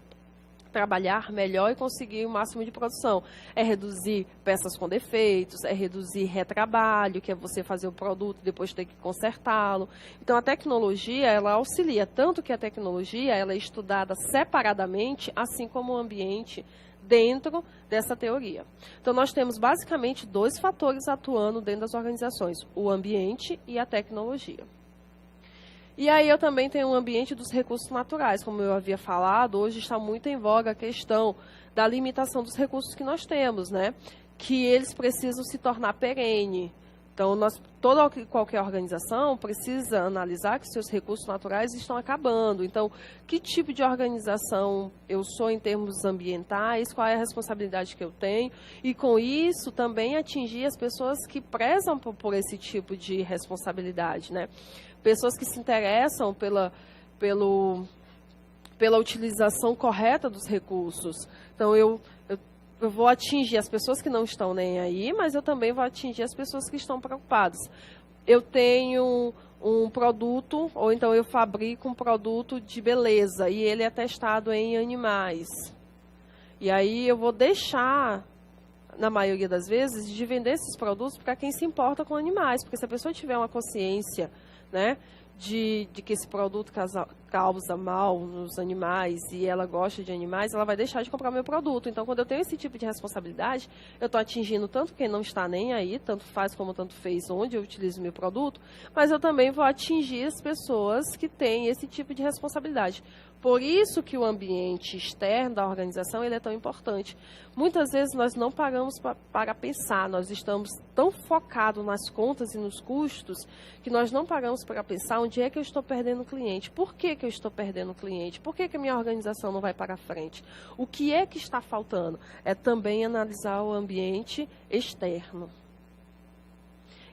[SPEAKER 1] trabalhar melhor e conseguir o máximo de produção. É reduzir peças com defeitos, é reduzir retrabalho, que é você fazer o produto e depois ter que consertá-lo. Então, a tecnologia, ela auxilia, tanto que a tecnologia ela é estudada separadamente, assim como o ambiente dentro dessa teoria. Então, nós temos basicamente 2 fatores atuando dentro das organizações, o ambiente e a tecnologia. E aí eu também tenho um ambiente dos recursos naturais, como eu havia falado, hoje está muito em voga a questão da limitação dos recursos que nós temos, né? Que eles precisam se tornar perene. Então, qualquer organização precisa analisar que seus recursos naturais estão acabando. Então, que tipo de organização eu sou em termos ambientais, qual é a responsabilidade que eu tenho, e com isso também atingir as pessoas que prezam por esse tipo de responsabilidade, né? Pessoas que se interessam pela utilização correta dos recursos. Então, eu vou atingir as pessoas que não estão nem aí, mas eu também vou atingir as pessoas que estão preocupadas. Eu tenho um produto, ou então eu fabrico um produto de beleza, e ele é testado em animais. E aí eu vou deixar, na maioria das vezes, de vender esses produtos para quem se importa com animais, porque se a pessoa tiver uma consciência, né, de que esse produto causa mal nos animais e ela gosta de animais, ela vai deixar de comprar meu produto. Então, quando eu tenho esse tipo de responsabilidade, eu estou atingindo tanto quem não está nem aí, tanto faz como tanto fez onde eu utilizo meu produto, mas eu também vou atingir as pessoas que têm esse tipo de responsabilidade. Por isso que o ambiente externo da organização ele é tão importante. Muitas vezes nós não paramos para pensar, nós estamos tão focados nas contas e nos custos que nós não paramos para pensar onde é que eu estou perdendo o cliente, por que eu estou perdendo o cliente, por que a minha organização não vai para frente, o que é que está faltando. É também analisar o ambiente externo.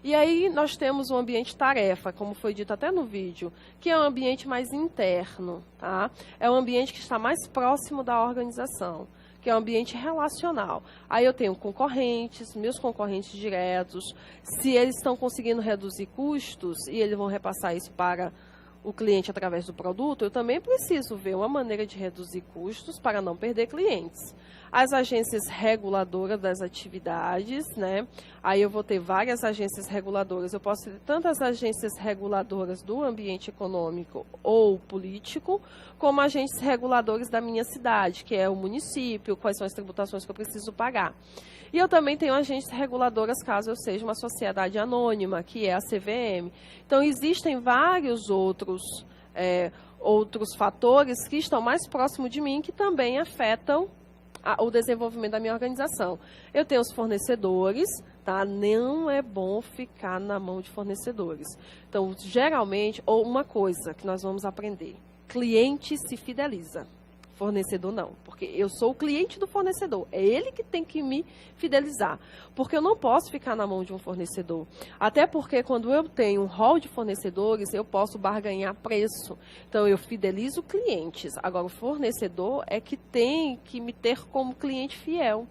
[SPEAKER 1] E aí nós temos o ambiente tarefa, como foi dito até no vídeo, que é um ambiente mais interno, tá? É um ambiente que está mais próximo da organização, que é um ambiente relacional. Aí eu tenho concorrentes, meus concorrentes diretos, se eles estão conseguindo reduzir custos e eles vão repassar isso para o cliente através do produto, eu também preciso ver uma maneira de reduzir custos para não perder clientes. As agências reguladoras das atividades, né? Aí eu vou ter várias agências reguladoras. Eu posso ter tanto as agências reguladoras do ambiente econômico ou político, como agentes reguladores da minha cidade, que é o município, quais são as tributações que eu preciso pagar. E eu também tenho agências reguladoras caso eu seja uma sociedade anônima, que é a CVM. Então, existem vários outros fatores que estão mais próximos de mim que também afetam o desenvolvimento da minha organização. Eu tenho os fornecedores, tá? Não é bom ficar na mão de fornecedores. Então, geralmente, ou uma coisa que nós vamos aprender, cliente se fideliza, fornecedor não, porque eu sou o cliente do fornecedor, é ele que tem que me fidelizar, porque eu não posso ficar na mão de um fornecedor, até porque quando eu tenho um hall de fornecedores, eu posso barganhar preço, então eu fidelizo clientes, agora o fornecedor é que tem que me ter como cliente fiel,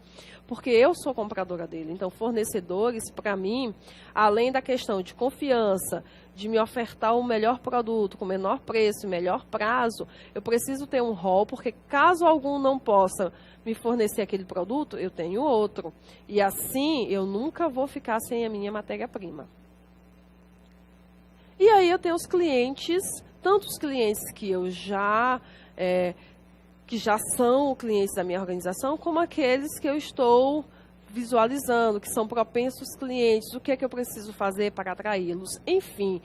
[SPEAKER 1] porque eu sou compradora dele. Então, fornecedores, para mim, além da questão de confiança, de me ofertar o melhor produto, com menor preço, melhor prazo, eu preciso ter um hall, porque caso algum não possa me fornecer aquele produto, eu tenho outro. E assim, eu nunca vou ficar sem a minha matéria-prima. E aí eu tenho os clientes, tanto os clientes que eu que já são clientes da minha organização, como aqueles que eu estou visualizando, que são propensos clientes, o que é que eu preciso fazer para atraí-los. Enfim,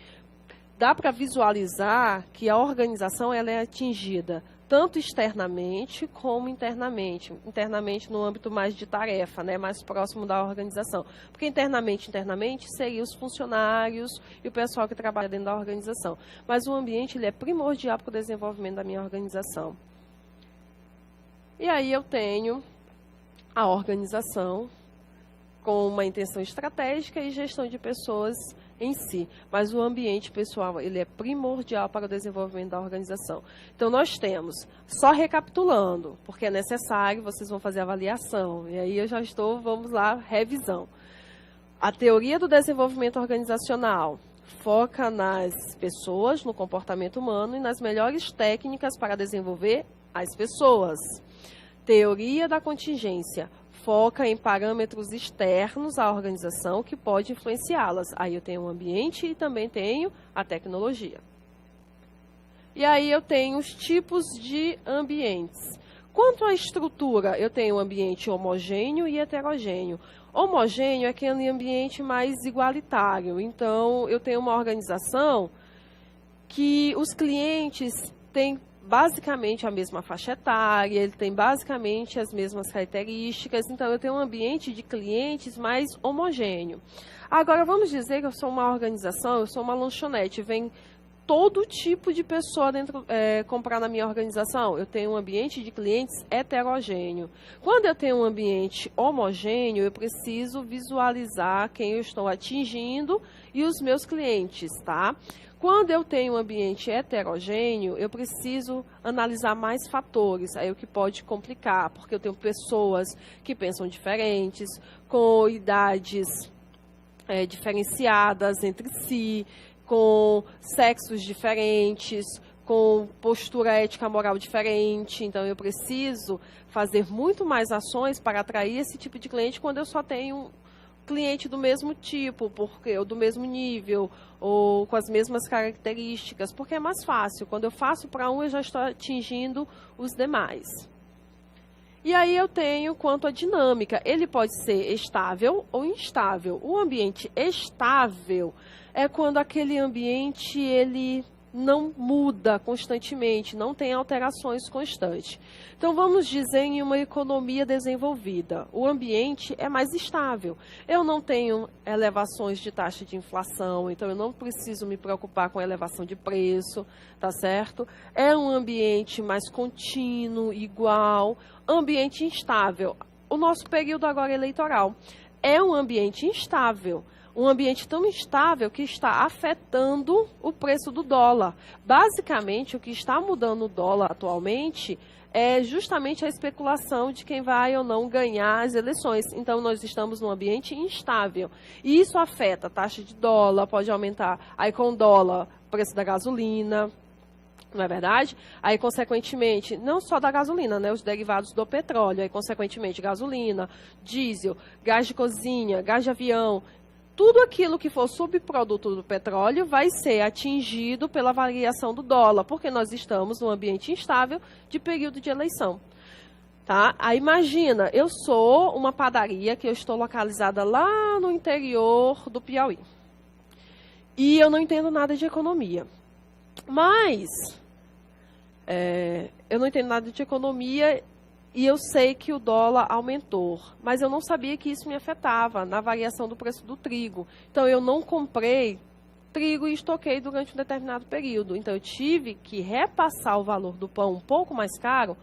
[SPEAKER 1] dá para visualizar que a organização ela é atingida tanto externamente como internamente. Internamente no âmbito mais de tarefa, né, mais próximo da organização. Porque internamente seriam os funcionários e o pessoal que trabalha dentro da organização. Mas o ambiente ele é primordial para o desenvolvimento da minha organização. E aí eu tenho a organização com uma intenção estratégica e gestão de pessoas em si. Mas o ambiente pessoal, ele é primordial para o desenvolvimento da organização. Então, nós temos, só recapitulando, porque é necessário, vocês vão fazer avaliação. E aí eu já estou, vamos lá, revisão. A teoria do desenvolvimento organizacional foca nas pessoas, no comportamento humano e nas melhores técnicas para desenvolver as pessoas. Teoria da contingência foca em parâmetros externos à organização que pode influenciá-las. Aí eu tenho o ambiente e também tenho a tecnologia. E aí eu tenho os tipos de ambientes. Quanto à estrutura, eu tenho um ambiente homogêneo e heterogêneo. Homogêneo é aquele ambiente mais igualitário. Então, eu tenho uma organização que os clientes têm basicamente a mesma faixa etária, ele tem basicamente as mesmas características, então eu tenho um ambiente de clientes mais homogêneo. Agora, vamos dizer que eu sou uma organização, eu sou uma lanchonete, vem todo tipo de pessoa dentro, comprar na minha organização. Eu tenho um ambiente de clientes heterogêneo. Quando eu tenho um ambiente homogêneo, eu preciso visualizar quem eu estou atingindo e os meus clientes, tá? Quando eu tenho um ambiente heterogêneo, eu preciso analisar mais fatores, aí o que pode complicar, porque eu tenho pessoas que pensam diferentes, com idades diferenciadas entre si, com sexos diferentes, com postura ética moral diferente. Então, eu preciso fazer muito mais ações para atrair esse tipo de cliente quando eu só tenho cliente do mesmo tipo, ou do mesmo nível, ou com as mesmas características, porque é mais fácil. Quando eu faço para um, eu já estou atingindo os demais. E aí eu tenho quanto à dinâmica. Ele pode ser estável ou instável. O ambiente estável é quando aquele ambiente ele não muda constantemente, não tem alterações constantes. Então, vamos dizer em uma economia desenvolvida, o ambiente é mais estável. Eu não tenho elevações de taxa de inflação, então eu não preciso me preocupar com elevação de preço, tá certo? É um ambiente mais contínuo, igual, ambiente instável. O nosso período agora eleitoral é um ambiente instável. Um ambiente tão instável que está afetando o preço do dólar. Basicamente, o que está mudando o dólar atualmente é justamente a especulação de quem vai ou não ganhar as eleições. Então, nós estamos num ambiente instável. E isso afeta a taxa de dólar, pode aumentar. Aí, com o dólar, o preço da gasolina, não é verdade? Aí, consequentemente, não só da gasolina, né? Os derivados do petróleo. Aí, consequentemente, gasolina, diesel, gás de cozinha, gás de avião. Tudo aquilo que for subproduto do petróleo vai ser atingido pela variação do dólar, porque nós estamos num ambiente instável de período de eleição. Tá? Aí imagina, eu sou uma padaria que eu estou localizada lá no interior do Piauí. E eu não entendo nada de economia. Mas, eu não entendo nada de economia. E eu sei que o dólar aumentou, mas eu não sabia que isso me afetava na variação do preço do trigo. Então, eu não comprei trigo e estoquei durante um determinado período. Então, eu tive que repassar o valor do pão um pouco mais caro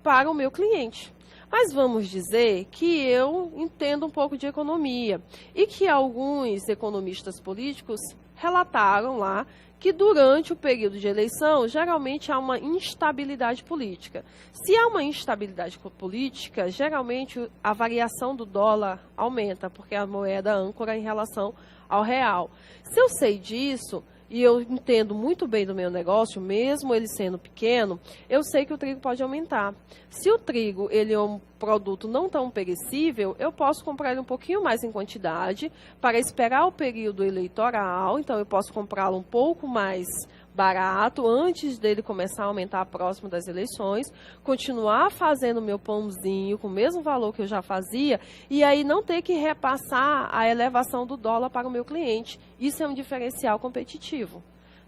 [SPEAKER 1] para o meu cliente. Mas vamos dizer que eu entendo um pouco de economia e que alguns economistas políticos relataram lá que durante o período de eleição, geralmente há uma instabilidade política. Se há uma instabilidade política, geralmente a variação do dólar aumenta, porque é a moeda âncora em relação ao real. Se eu sei disso, e eu entendo muito bem do meu negócio, mesmo ele sendo pequeno, eu sei que o trigo pode aumentar. Se o trigo ele é um produto não tão perecível, eu posso comprar ele um pouquinho mais em quantidade para esperar o período eleitoral, então eu posso comprá-lo um pouco mais barato antes dele começar a aumentar próximo das eleições, continuar fazendo meu pãozinho com o mesmo valor que eu já fazia e aí não ter que repassar a elevação do dólar para o meu cliente. Isso é um diferencial competitivo.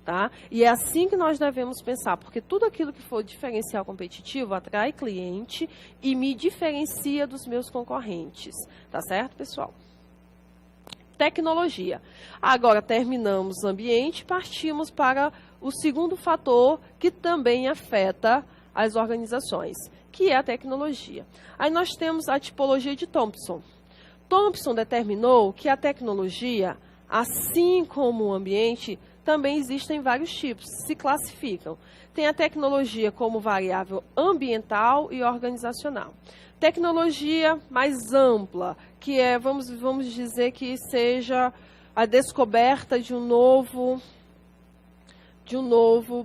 [SPEAKER 1] Tá? E é assim que nós devemos pensar, porque tudo aquilo que for diferencial competitivo atrai cliente e me diferencia dos meus concorrentes. Tá certo, pessoal? Tecnologia. Agora terminamos o ambiente, partimos para o segundo fator que também afeta as organizações, que é a tecnologia. Aí nós temos a tipologia de Thompson. Thompson determinou que a tecnologia, assim como o ambiente, também existem vários tipos, se classificam. Tem a tecnologia como variável ambiental e organizacional. Tecnologia mais ampla, que é, vamos dizer que seja a descoberta de um novo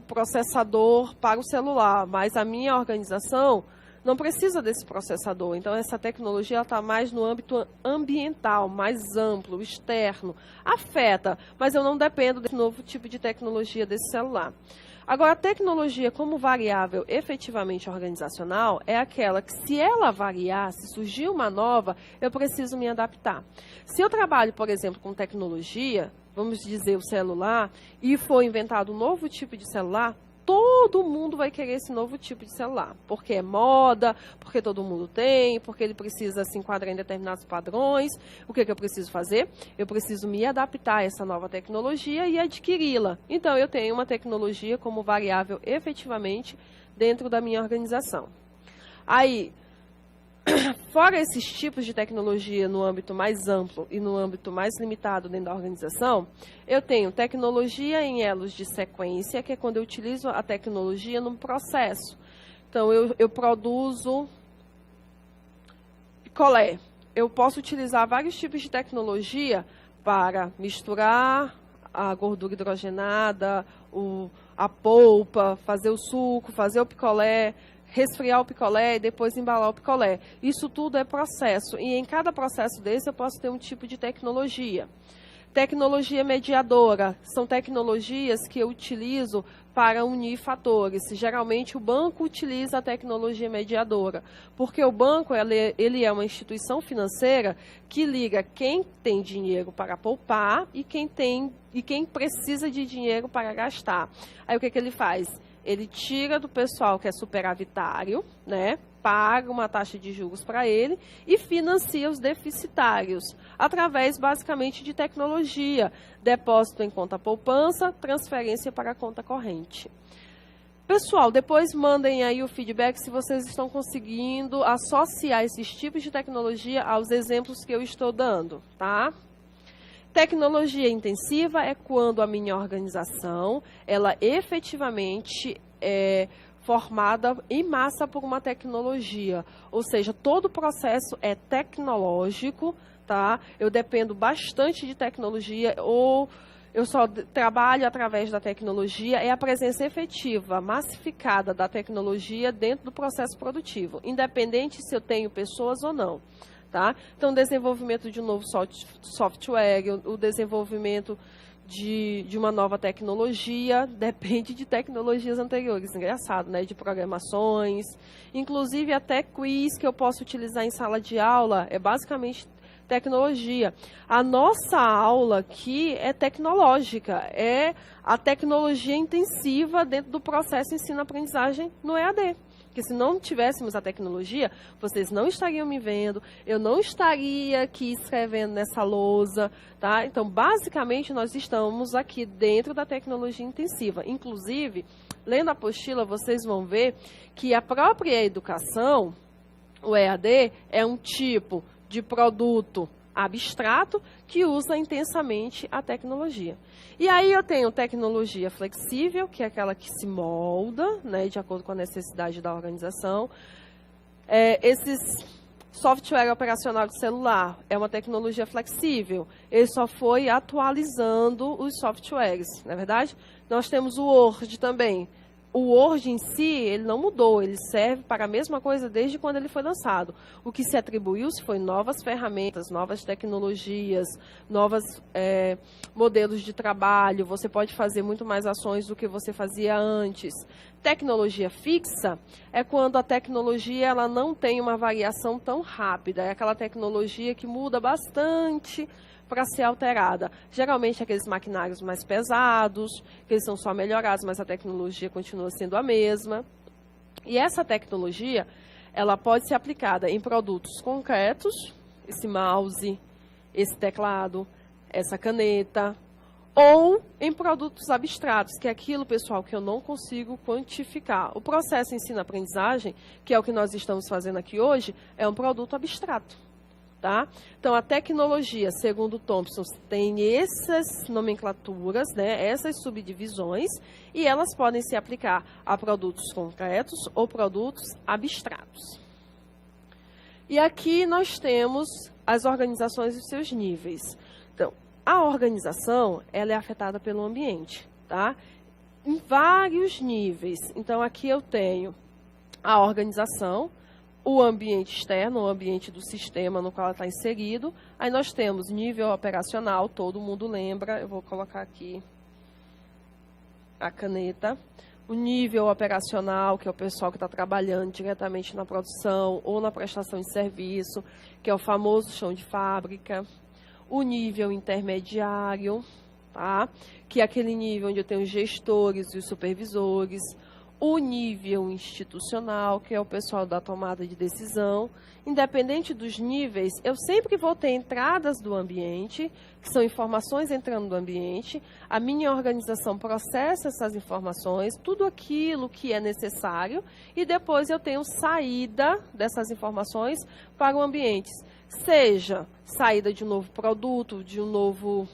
[SPEAKER 1] processador para o celular, mas a minha organização não precisa desse processador. Então, essa tecnologia está mais no âmbito ambiental, mais amplo, externo. Afeta, mas eu não dependo desse novo tipo de tecnologia desse celular. Agora, a tecnologia como variável efetivamente organizacional é aquela que, se ela variar, se surgir uma nova, eu preciso me adaptar. Se eu trabalho, por exemplo, com tecnologia, vamos dizer o celular, e for inventado um novo tipo de celular, todo mundo vai querer esse novo tipo de celular, porque é moda, porque todo mundo tem, porque ele precisa se enquadrar em determinados padrões. O que eu preciso fazer? Eu preciso me adaptar a essa nova tecnologia e adquiri-la. Então, eu tenho uma tecnologia como variável efetivamente dentro da minha organização. Aí, fora esses tipos de tecnologia no âmbito mais amplo e no âmbito mais limitado dentro da organização, eu tenho tecnologia em elos de sequência, que é quando eu utilizo a tecnologia num processo. Então, eu produzo picolé. Eu posso utilizar vários tipos de tecnologia para misturar a gordura hidrogenada, a polpa, fazer o suco, fazer o picolé, resfriar o picolé e depois embalar o picolé. Isso tudo é processo, e em cada processo desse eu posso ter um tipo de tecnologia. Tecnologia mediadora, são tecnologias que eu utilizo para unir fatores. Geralmente o banco utiliza a tecnologia mediadora, porque o banco ele é uma instituição financeira que liga quem tem dinheiro para poupar e quem precisa de dinheiro para gastar. Aí o que ele faz? Ele tira do pessoal que é superavitário, né, paga uma taxa de juros para ele e financia os deficitários, através basicamente de tecnologia, depósito em conta poupança, transferência para a conta corrente. Pessoal, depois mandem aí o feedback se vocês estão conseguindo associar esses tipos de tecnologia aos exemplos que eu estou dando, tá? Tecnologia intensiva é quando a minha organização, ela efetivamente é formada em massa por uma tecnologia, ou seja, todo o processo é tecnológico, tá? Eu dependo bastante de tecnologia, ou eu só trabalho através da tecnologia, é a presença efetiva, massificada da tecnologia dentro do processo produtivo, independente se eu tenho pessoas ou não. Tá? Então, o desenvolvimento de um novo software, o desenvolvimento de uma nova tecnologia, depende de tecnologias anteriores. Engraçado, né? De programações, inclusive até quiz que eu posso utilizar em sala de aula, é basicamente tecnologia. A nossa aula aqui é tecnológica, é a tecnologia intensiva dentro do processo ensino-aprendizagem no EAD. Porque se não tivéssemos a tecnologia, vocês não estariam me vendo, eu não estaria aqui escrevendo nessa lousa, tá? Então, basicamente, nós estamos aqui dentro da tecnologia intensiva. Inclusive, lendo a apostila, vocês vão ver que a própria educação, o EAD, é um tipo de produto abstrato que usa intensamente a tecnologia. E aí eu tenho tecnologia flexível, que é aquela que se molda, né, de acordo com a necessidade da organização. Esses software operacional de celular é uma tecnologia flexível. Ele só foi atualizando os softwares, não é verdade? Nós temos o Word também. O Word em si, ele não mudou, ele serve para a mesma coisa desde quando ele foi lançado. O que se atribuiu-se foi novas ferramentas, novas tecnologias, novos modelos de trabalho. Você pode fazer muito mais ações do que você fazia antes. Tecnologia fixa é quando a tecnologia ela não tem uma variação tão rápida. É aquela tecnologia que muda bastante para ser alterada. Geralmente aqueles maquinários mais pesados, que eles são só melhorados, mas a tecnologia continua sendo a mesma. E essa tecnologia, ela pode ser aplicada em produtos concretos, esse mouse, esse teclado, essa caneta, ou em produtos abstratos, que é aquilo, pessoal, que eu não consigo quantificar. O processo ensino-aprendizagem, que é o que nós estamos fazendo aqui hoje, é um produto abstrato. Tá? Então, a tecnologia, segundo Thompson, tem essas nomenclaturas, né, essas subdivisões, e elas podem se aplicar a produtos concretos ou produtos abstratos. E aqui nós temos as organizações e os seus níveis. Então, a organização ela é afetada pelo ambiente, tá? Em vários níveis. Então, aqui eu tenho a organização o ambiente externo, o ambiente do sistema no qual ela está inserido. Aí nós temos nível operacional, todo mundo lembra, eu vou colocar aqui a caneta. O nível operacional, que é o pessoal que está trabalhando diretamente na produção ou na prestação de serviço, que é o famoso chão de fábrica. O nível intermediário, tá? Que é aquele nível onde eu tenho os gestores e os supervisores. O nível institucional, que é o pessoal da tomada de decisão. Independente dos níveis, eu sempre vou ter entradas do ambiente, que são informações entrando do ambiente. A minha organização processa essas informações, tudo aquilo que é necessário, e depois eu tenho saída dessas informações para o ambiente. Seja saída de um novo produto, de um novo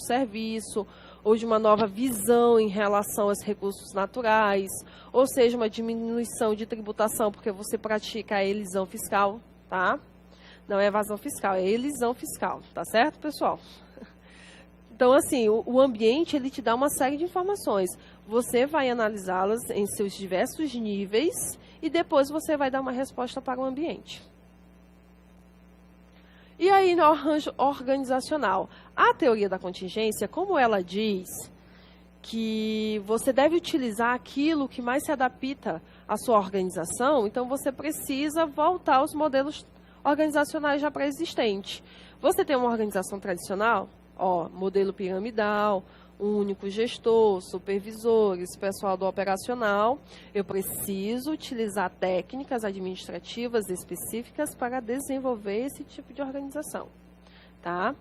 [SPEAKER 1] serviço, ou de uma nova visão em relação aos recursos naturais, ou seja, uma diminuição de tributação, porque você pratica a elisão fiscal, tá? Não é evasão fiscal, é elisão fiscal, tá certo, pessoal? Então, assim, o ambiente, ele te dá uma série de informações. Você vai analisá-las em seus diversos níveis e depois você vai dar uma resposta para o ambiente. E aí, no arranjo organizacional, a teoria da contingência, como ela diz que você deve utilizar aquilo que mais se adapta à sua organização, então você precisa voltar aos modelos organizacionais já pré-existentes. Você tem uma organização tradicional, modelo piramidal, único gestor, supervisores, pessoal do operacional. Eu preciso utilizar técnicas administrativas específicas para desenvolver esse tipo de organização, tá?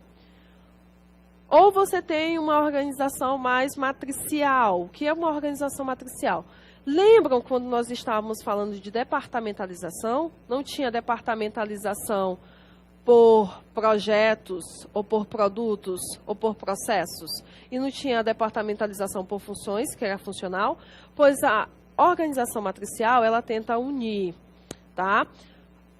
[SPEAKER 1] Ou você tem uma organização mais matricial. O que é uma organização matricial? Lembram quando nós estávamos falando de departamentalização? Não tinha departamentalização por projetos, ou por produtos, ou por processos, e não tinha a departamentalização por funções, que era funcional, pois a organização matricial, ela tenta unir, tá?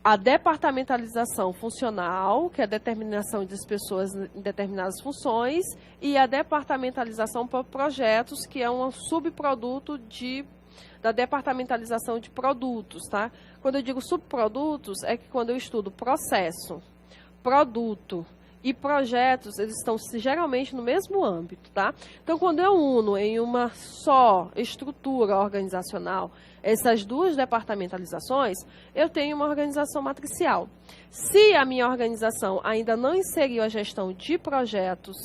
[SPEAKER 1] A departamentalização funcional, que é a determinação das pessoas em determinadas funções, e a departamentalização por projetos, que é um subproduto da departamentalização de produtos, tá? Quando eu digo subprodutos, é que quando eu estudo processo, produto e projetos, eles estão geralmente no mesmo âmbito, tá? Então, quando eu uno em uma só estrutura organizacional essas duas departamentalizações, eu tenho uma organização matricial. Se a minha organização ainda não inseriu a gestão de projetos,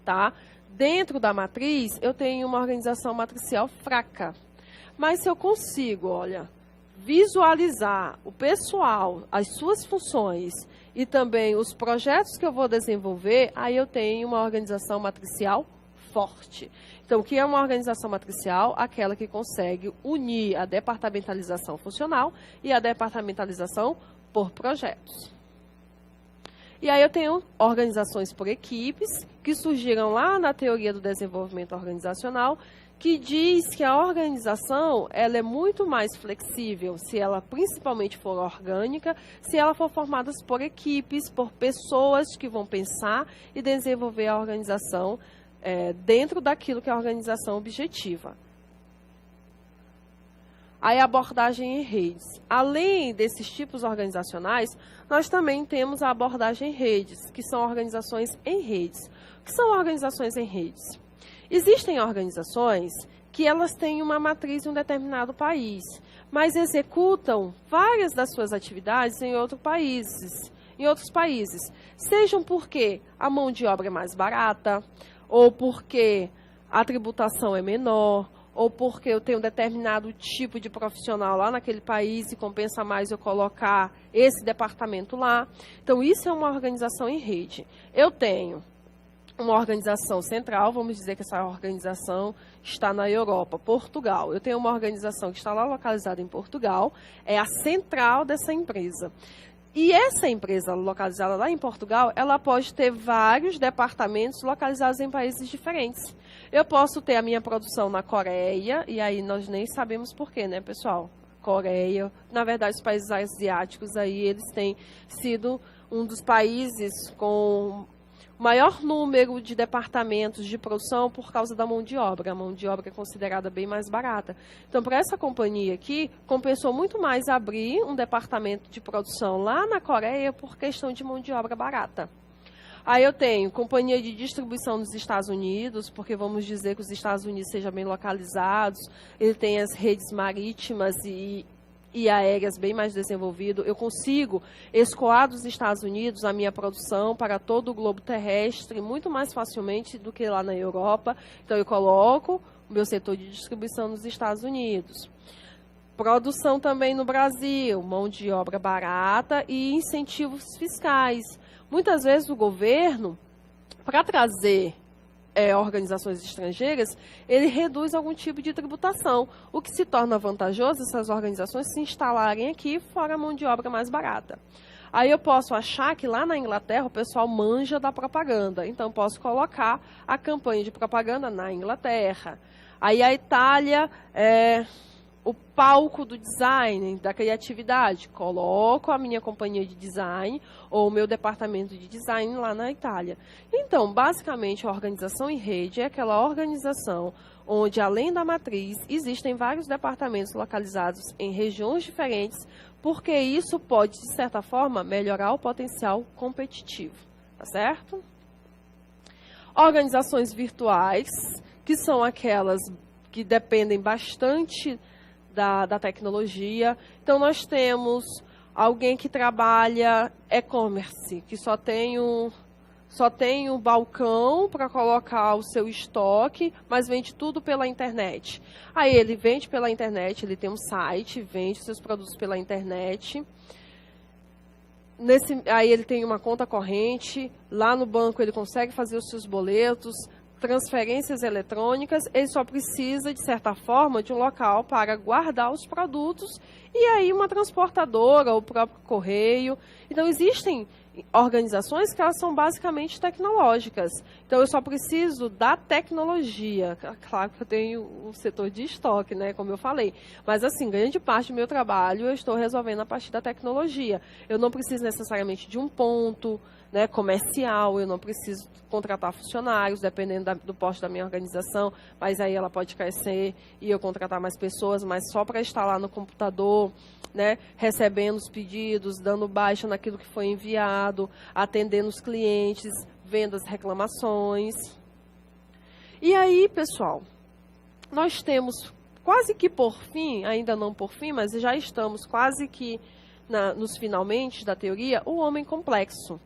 [SPEAKER 1] tá? Dentro da matriz, eu tenho uma organização matricial fraca. Mas se eu consigo, visualizar o pessoal, as suas funções e também os projetos que eu vou desenvolver, aí eu tenho uma organização matricial forte. Então, o que é uma organização matricial? Aquela que consegue unir a departamentalização funcional e a departamentalização por projetos. E aí eu tenho organizações por equipes, que surgiram lá na teoria do desenvolvimento organizacional, que diz que a organização ela é muito mais flexível se ela principalmente for orgânica, se ela for formada por equipes, por pessoas que vão pensar e desenvolver a organização dentro daquilo que é a organização objetiva. Aí a abordagem em redes. Além desses tipos organizacionais, nós também temos a abordagem em redes, que são organizações em redes. O que são organizações em redes? Existem organizações que elas têm uma matriz em um determinado país, mas executam várias das suas atividades em outros países. Sejam porque a mão de obra é mais barata, ou porque a tributação é menor, ou porque eu tenho um determinado tipo de profissional lá naquele país e compensa mais eu colocar esse departamento lá. Então, isso é uma organização em rede. Eu tenho uma organização central, vamos dizer que essa organização está na Europa, Portugal. Eu tenho uma organização que está lá localizada em Portugal, é a central dessa empresa. E essa empresa localizada lá em Portugal, ela pode ter vários departamentos localizados em países diferentes. Eu posso ter a minha produção na Coreia, e aí nós nem sabemos por quê, né, pessoal? Coreia, na verdade, os países asiáticos aí, eles têm sido um dos países com maior número de departamentos de produção por causa da mão de obra. A mão de obra é considerada bem mais barata. Então, para essa companhia aqui, compensou muito mais abrir um departamento de produção lá na Coreia por questão de mão de obra barata. Aí eu tenho companhia de distribuição nos Estados Unidos, porque vamos dizer que os Estados Unidos sejam bem localizados, ele tem as redes marítimas e aéreas bem mais desenvolvido, eu consigo escoar dos Estados Unidos a minha produção para todo o globo terrestre muito mais facilmente do que lá na Europa. Então, eu coloco o meu setor de distribuição nos Estados Unidos. Produção também no Brasil, mão de obra barata e incentivos fiscais. Muitas vezes o governo, para trazer organizações estrangeiras, ele reduz algum tipo de tributação, o que se torna vantajoso essas organizações se instalarem aqui, fora a mão de obra mais barata. Aí eu posso achar que lá na Inglaterra o pessoal manja da propaganda, então posso colocar a campanha de propaganda na Inglaterra. Aí a Itália o palco do design, da criatividade. Coloco a minha companhia de design ou o meu departamento de design lá na Itália. Então, basicamente, a organização em rede é aquela organização onde, além da matriz, existem vários departamentos localizados em regiões diferentes, porque isso pode, de certa forma, melhorar o potencial competitivo. Tá certo? Organizações virtuais, que são aquelas que dependem bastante da tecnologia. Então, nós temos alguém que trabalha e-commerce, que só tem um balcão para colocar o seu estoque, mas vende tudo pela internet. Aí ele vende pela internet, ele tem um site, vende seus produtos pela internet. Aí ele tem uma conta corrente, lá no banco ele consegue fazer os seus boletos, transferências eletrônicas, ele só precisa, de certa forma, de um local para guardar os produtos e aí uma transportadora, o próprio correio. Então, existem organizações que elas são basicamente tecnológicas. Então, eu só preciso da tecnologia. Claro que eu tenho o setor de estoque, né, como eu falei. Mas, assim, grande parte do meu trabalho eu estou resolvendo a partir da tecnologia. Eu não preciso necessariamente de um ponto, né, comercial, eu não preciso contratar funcionários, dependendo do porte da minha organização, mas aí ela pode crescer e eu contratar mais pessoas, mas só para estar lá no computador, né, recebendo os pedidos, dando baixa naquilo que foi enviado, atendendo os clientes, vendo as reclamações. E aí, pessoal, nós temos quase que por fim, ainda não por fim, mas já estamos quase que nos finalmente da teoria, o homem complexo.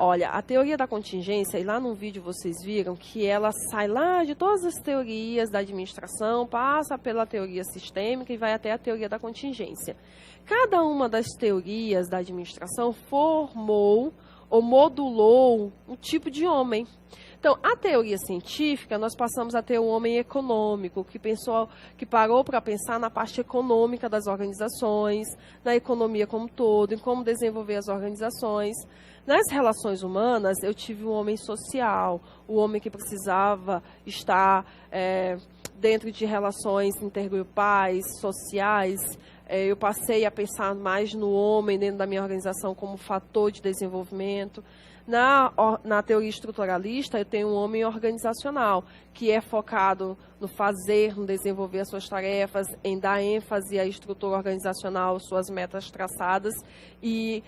[SPEAKER 1] Olha, a teoria da contingência, e lá no vídeo vocês viram que ela sai lá de todas as teorias da administração, passa pela teoria sistêmica e vai até a teoria da contingência. Cada uma das teorias da administração formou ou modulou um tipo de homem. Então, a teoria científica, nós passamos a ter um homem econômico, que parou para pensar na parte econômica das organizações, na economia como um todo, em como desenvolver as organizações. Nas relações humanas, eu tive um homem social, o homem que precisava estar dentro de relações intergrupais, sociais. Eu passei a pensar mais no homem dentro da minha organização como fator de desenvolvimento. Na teoria estruturalista, eu tenho um homem organizacional, que é focado no fazer, no desenvolver as suas tarefas, em dar ênfase à estrutura organizacional, suas metas traçadas e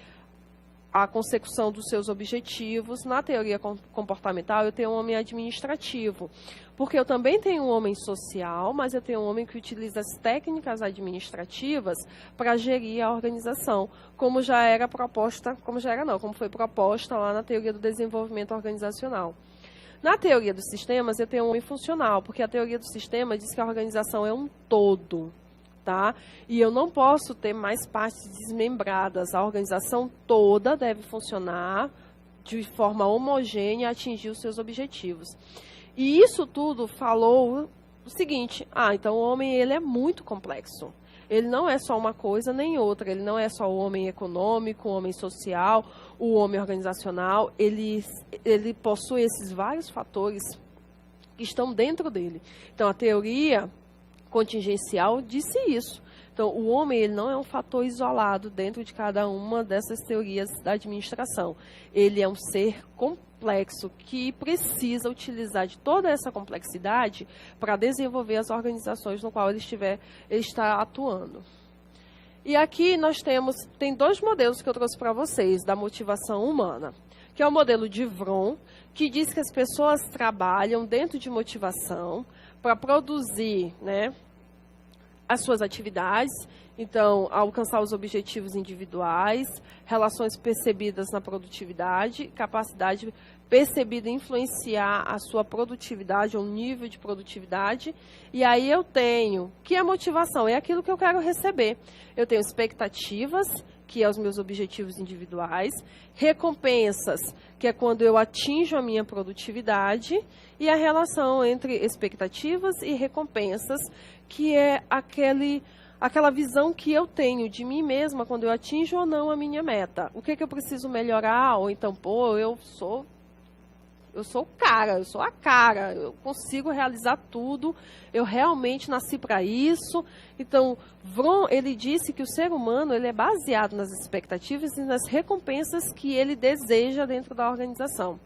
[SPEAKER 1] a consecução dos seus objetivos. Na teoria comportamental, eu tenho um homem administrativo, porque eu também tenho um homem social, mas eu tenho um homem que utiliza as técnicas administrativas para gerir a organização, como foi proposta lá na teoria do desenvolvimento organizacional. Na teoria dos sistemas, eu tenho um homem funcional, porque a teoria do sistema diz que a organização é um todo. Tá? E eu não posso ter mais partes desmembradas. A organização toda deve funcionar de forma homogênea e atingir os seus objetivos. E isso tudo falou o seguinte: então o homem ele é muito complexo. Ele não é só uma coisa nem outra. Ele não é só o homem econômico, o homem social, o homem organizacional. Ele possui esses vários fatores que estão dentro dele. Então, a teoria contingencial disse isso. Então, o homem ele não é um fator isolado dentro de cada uma dessas teorias da administração. Ele é um ser complexo que precisa utilizar de toda essa complexidade para desenvolver as organizações no qual ele está atuando. E aqui nós tem 2 modelos que eu trouxe para vocês da motivação humana, que é o modelo de Vroom, que diz que as pessoas trabalham dentro de motivação para produzir, né, as suas atividades, então, alcançar os objetivos individuais, relações percebidas na produtividade, capacidade percebida influenciar a sua produtividade ou nível de produtividade. E aí eu tenho, que é motivação? É aquilo que eu quero receber. Eu tenho expectativas, que é os meus objetivos individuais, recompensas, que é quando eu atinjo a minha produtividade, e a relação entre expectativas e recompensas, que é aquela visão que eu tenho de mim mesma quando eu atinjo ou não a minha meta. O que eu preciso melhorar? Ou então, pô, eu sou o cara, eu sou a cara, eu consigo realizar tudo, eu realmente nasci para isso. Então, Vroom, ele disse que o ser humano ele é baseado nas expectativas e nas recompensas que ele deseja dentro da organização.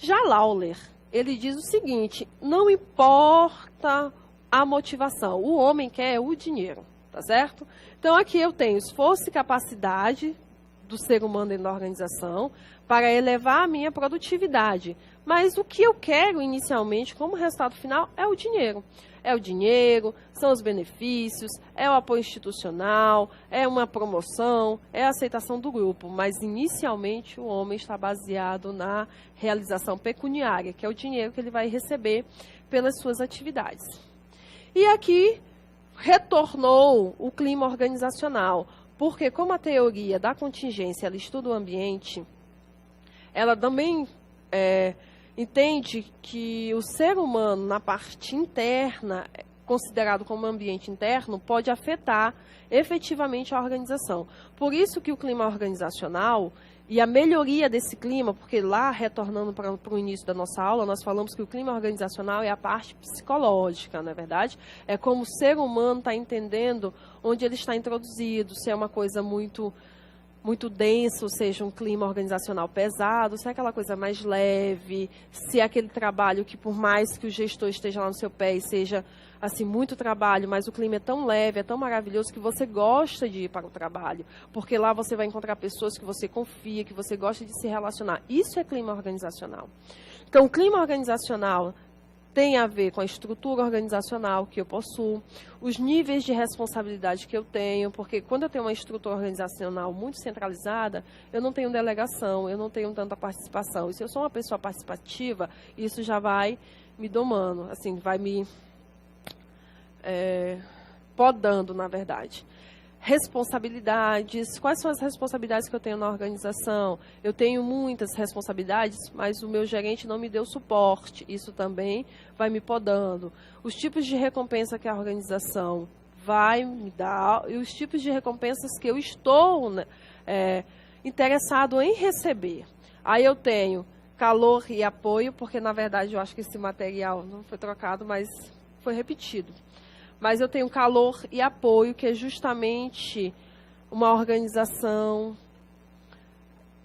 [SPEAKER 1] Já Lawler, ele diz o seguinte: não importa a motivação, o homem quer o dinheiro, tá certo? Então, aqui eu tenho esforço e capacidade do ser humano dentro da organização para elevar a minha produtividade. Mas o que eu quero inicialmente, como resultado final, é o dinheiro. É o dinheiro, são os benefícios, é o apoio institucional, é uma promoção, é a aceitação do grupo. Mas, inicialmente, o homem está baseado na realização pecuniária, que é o dinheiro que ele vai receber pelas suas atividades. E aqui retornou o clima organizacional, porque como a teoria da contingência ela estuda o ambiente, ela também entende que o ser humano, na parte interna, considerado como ambiente interno, pode afetar efetivamente a organização. Por isso que o clima organizacional e a melhoria desse clima, porque lá, retornando para o início da nossa aula, nós falamos que o clima organizacional é a parte psicológica, não é verdade? É como o ser humano está entendendo onde ele está introduzido, se é uma coisa muito densa, ou seja, um clima organizacional pesado, se é aquela coisa mais leve, se é aquele trabalho que, por mais que o gestor esteja lá no seu pé e seja assim, muito trabalho, mas o clima é tão leve, é tão maravilhoso que você gosta de ir para o trabalho, porque lá você vai encontrar pessoas que você confia, que você gosta de se relacionar. Isso é clima organizacional. Então, o clima organizacional tem a ver com a estrutura organizacional que eu possuo, os níveis de responsabilidade que eu tenho, porque quando eu tenho uma estrutura organizacional muito centralizada, eu não tenho delegação, eu não tenho tanta participação. E se eu sou uma pessoa participativa, isso já vai me domando, assim, vai me podando, na verdade. Responsabilidades. Quais são as responsabilidades que eu tenho na organização? Eu tenho muitas responsabilidades, mas o meu gerente não me deu suporte. Isso também vai me podando. Os tipos de recompensa que a organização vai me dar e os tipos de recompensas que eu estou interessado em receber. Aí eu tenho calor e apoio, porque, na verdade, eu acho que esse material não foi trocado, mas foi repetido. Mas eu tenho calor e apoio, que é justamente uma organização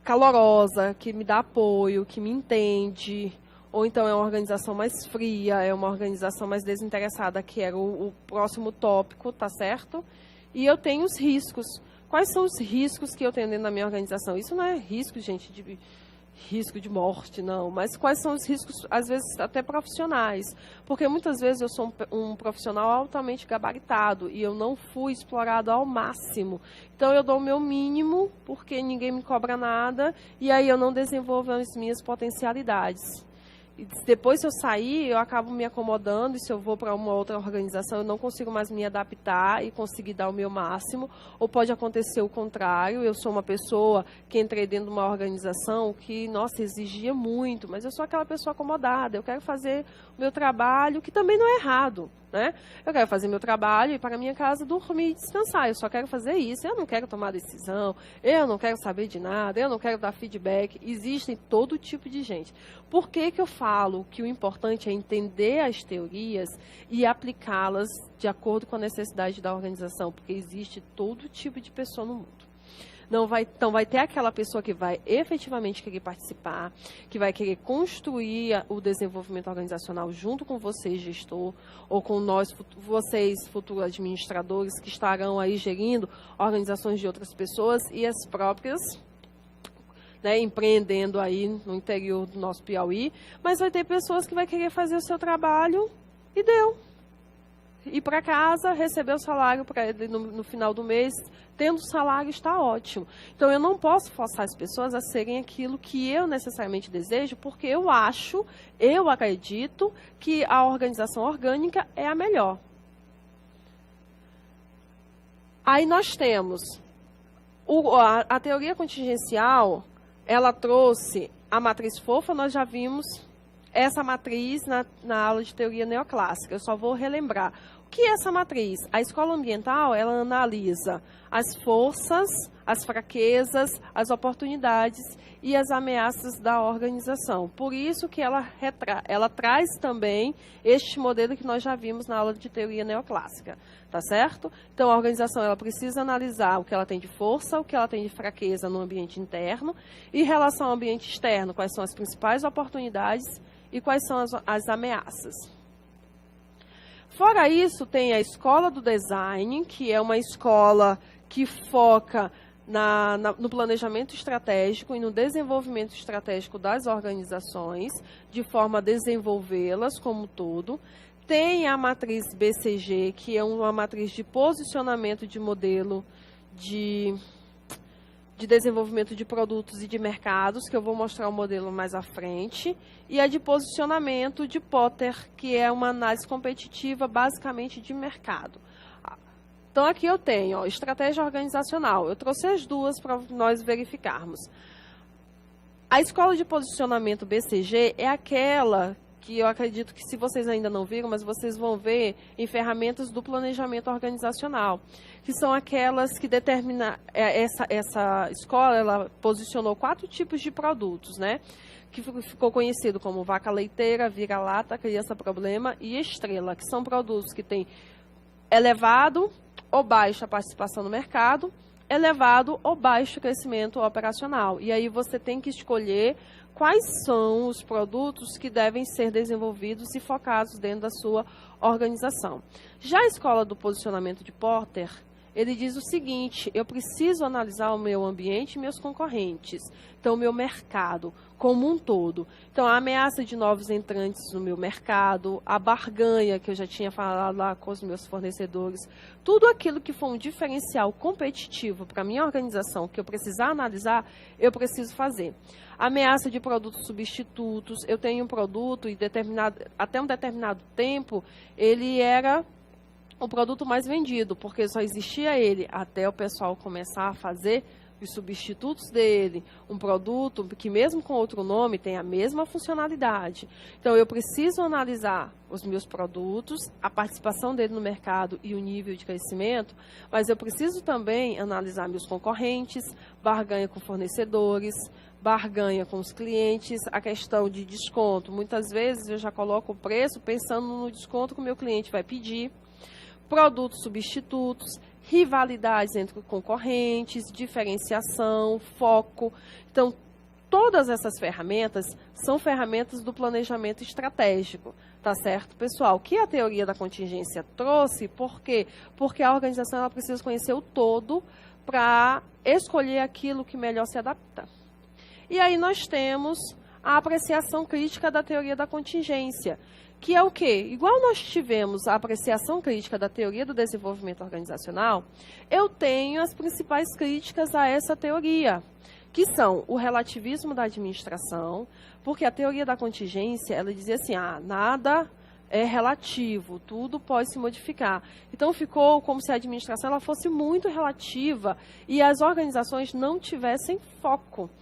[SPEAKER 1] calorosa, que me dá apoio, que me entende. Ou então é uma organização mais fria, é uma organização mais desinteressada, que era o próximo tópico, tá certo? E eu tenho os riscos. Quais são os riscos que eu tenho dentro da minha organização? Isso não é risco, gente, de risco de morte, não. Mas quais são os riscos, às vezes, até profissionais? Porque muitas vezes eu sou um profissional altamente gabaritado e eu não fui explorado ao máximo. Então, eu dou o meu mínimo, porque ninguém me cobra nada, e aí eu não desenvolvo as minhas potencialidades. E depois, se eu sair, eu acabo me acomodando, e se eu vou para uma outra organização, eu não consigo mais me adaptar e conseguir dar o meu máximo. Ou pode acontecer o contrário, eu sou uma pessoa que entrei dentro de uma organização que, nossa, exigia muito, mas eu sou aquela pessoa acomodada, eu quero fazer o meu trabalho, que também não é errado. né? Eu quero fazer meu trabalho, ir para a minha casa, dormir e descansar. Eu só quero fazer isso. Eu não quero tomar decisão, eu não quero saber de nada, eu não quero dar feedback. Existem todo tipo de gente. Por que que eu falo que o importante é entender as teorias e aplicá-las de acordo com a necessidade da organização? Porque existe todo tipo de pessoa no mundo. Então, vai ter aquela pessoa que vai efetivamente querer participar, que vai querer construir o desenvolvimento organizacional junto com você, gestor, ou com nós, vocês, futuros administradores, que estarão aí gerindo organizações de outras pessoas e as próprias, né, empreendendo aí no interior do nosso Piauí. Mas vai ter pessoas que vai querer fazer o seu trabalho e deu. Ir para casa, receber o salário para ele no final do mês, tendo o salário, está ótimo. Então, eu não posso forçar as pessoas a serem aquilo que eu necessariamente desejo, porque eu acredito que a organização orgânica é a melhor. Aí nós temos a teoria contingencial, ela trouxe a matriz fofa, nós já vimos essa matriz na aula de teoria neoclássica. Eu só vou relembrar. O que é essa matriz? A escola ambiental, ela analisa as forças, as fraquezas, as oportunidades e as ameaças da organização. Por isso que ela traz também este modelo que nós já vimos na aula de teoria neoclássica, tá certo? Então, a organização, ela precisa analisar o que ela tem de força, o que ela tem de fraqueza no ambiente interno, e em relação ao ambiente externo, quais são as principais oportunidades e quais são as ameaças. Fora isso, tem a escola do design, que é uma escola que foca no planejamento estratégico e no desenvolvimento estratégico das organizações, de forma a desenvolvê-las como um todo. Tem a matriz BCG, que é uma matriz de posicionamento de modelo de desenvolvimento de produtos e de mercados, que eu vou mostrar o modelo mais à frente, e a de posicionamento de Potter, que é uma análise competitiva, basicamente, de mercado. Então, aqui eu tenho, estratégia organizacional. Eu trouxe as duas para nós verificarmos. A escola de posicionamento BCG é aquela que eu acredito que, se vocês ainda não viram, mas vocês vão ver em ferramentas do planejamento organizacional, que são aquelas que determinam, essa escola, ela posicionou 4 tipos de produtos, né? Que ficou conhecido como vaca leiteira, vira-lata, criança problema e estrela, que são produtos que têm elevado ou baixa participação no mercado, elevado ou baixo crescimento operacional. E aí você tem que escolher quais são os produtos que devem ser desenvolvidos e focados dentro da sua organização. Já a escola do posicionamento de Porter, ele diz o seguinte: eu preciso analisar o meu ambiente e meus concorrentes, então o meu mercado como um todo. Então, a ameaça de novos entrantes no meu mercado, a barganha que eu já tinha falado lá com os meus fornecedores, tudo aquilo que for um diferencial competitivo para a minha organização, que eu precisar analisar, eu preciso fazer. Ameaça de produtos substitutos. Eu tenho um produto e até um determinado tempo, ele era o produto mais vendido, porque só existia ele até o pessoal começar a fazer os substitutos dele, um produto que mesmo com outro nome tem a mesma funcionalidade. Então, eu preciso analisar os meus produtos, a participação dele no mercado e o nível de crescimento, mas eu preciso também analisar meus concorrentes, barganha com fornecedores, barganha com os clientes, a questão de desconto. Muitas vezes eu já coloco o preço pensando no desconto que o meu cliente vai pedir, produtos substitutos, rivalidades entre concorrentes, diferenciação, foco. Então, todas essas ferramentas são ferramentas do planejamento estratégico, tá certo, pessoal? O que a teoria da contingência trouxe, por quê? Porque a organização ela precisa conhecer o todo para escolher aquilo que melhor se adapta. E aí nós temos a apreciação crítica da teoria da contingência, que é o quê? Igual nós tivemos a apreciação crítica da teoria do desenvolvimento organizacional, eu tenho as principais críticas a essa teoria, que são o relativismo da administração, porque a teoria da contingência, ela dizia assim, nada é relativo, tudo pode se modificar. Então, ficou como se a administração ela fosse muito relativa e as organizações não tivessem foco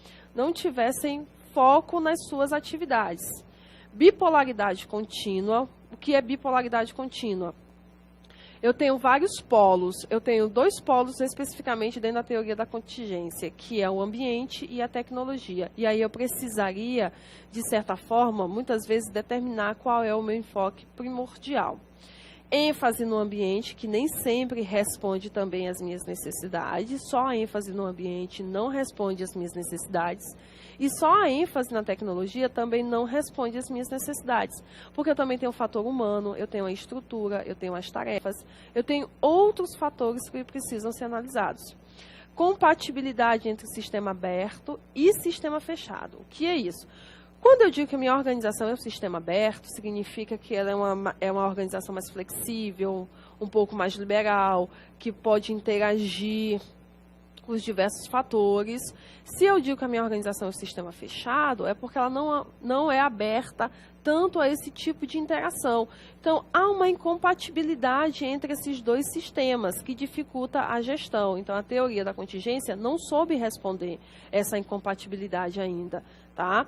[SPEAKER 1] nas suas atividades. Bipolaridade contínua, o que é bipolaridade contínua? Eu tenho vários polos, eu tenho 2 polos especificamente dentro da teoria da contingência, que é o ambiente e a tecnologia. E aí eu precisaria, de certa forma, muitas vezes determinar qual é o meu enfoque primordial. ênfase no ambiente, que nem sempre responde também às minhas necessidades, só a ênfase no ambiente não responde às minhas necessidades, e só a ênfase na tecnologia também não responde às minhas necessidades, porque eu também tenho o fator humano, eu tenho a estrutura, eu tenho as tarefas, eu tenho outros fatores que precisam ser analisados. Compatibilidade entre sistema aberto e sistema fechado. O que é isso? Quando eu digo que a minha organização é um sistema aberto, significa que ela é uma organização mais flexível, um pouco mais liberal, que pode interagir com os diversos fatores. Se eu digo que a minha organização é um sistema fechado, é porque ela não é aberta tanto a esse tipo de interação. Então, há uma incompatibilidade entre esses dois sistemas que dificulta a gestão. Então, a teoria da contingência não soube responder essa incompatibilidade ainda, tá?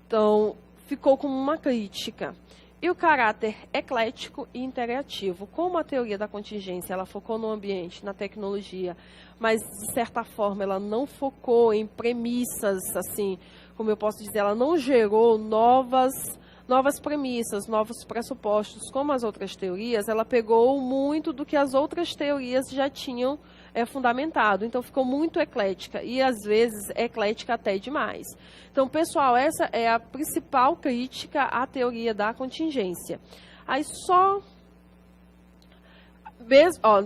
[SPEAKER 1] Então, ficou como uma crítica. E o caráter eclético e interativo. Como a teoria da contingência ela focou no ambiente, na tecnologia, mas, de certa forma, ela não focou em premissas, assim, como eu posso dizer, ela não gerou novas premissas, novos pressupostos, como as outras teorias, ela pegou muito do que as outras teorias já tinham fundamentado. Então, ficou muito eclética e, às vezes, eclética até demais. Então, pessoal, essa é a principal crítica à teoria da contingência. Aí,